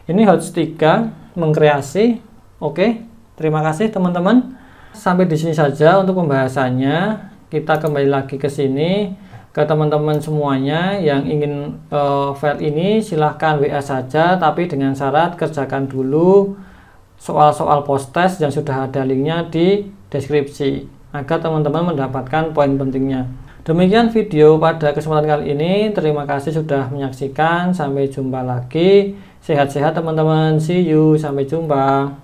Ini host 3 mengkreasi. Oke, terima kasih teman-teman. Sampai di sini saja untuk pembahasannya. Kita kembali lagi ke sini. Ke teman-teman semuanya yang ingin file ini silahkan WA saja, tapi dengan syarat kerjakan dulu soal-soal post test yang sudah ada linknya di deskripsi agar teman-teman mendapatkan poin pentingnya. Demikian video pada kesempatan kali ini. Terima kasih sudah menyaksikan. Sampai jumpa lagi. Sehat-sehat teman-teman. See you. Sampai jumpa.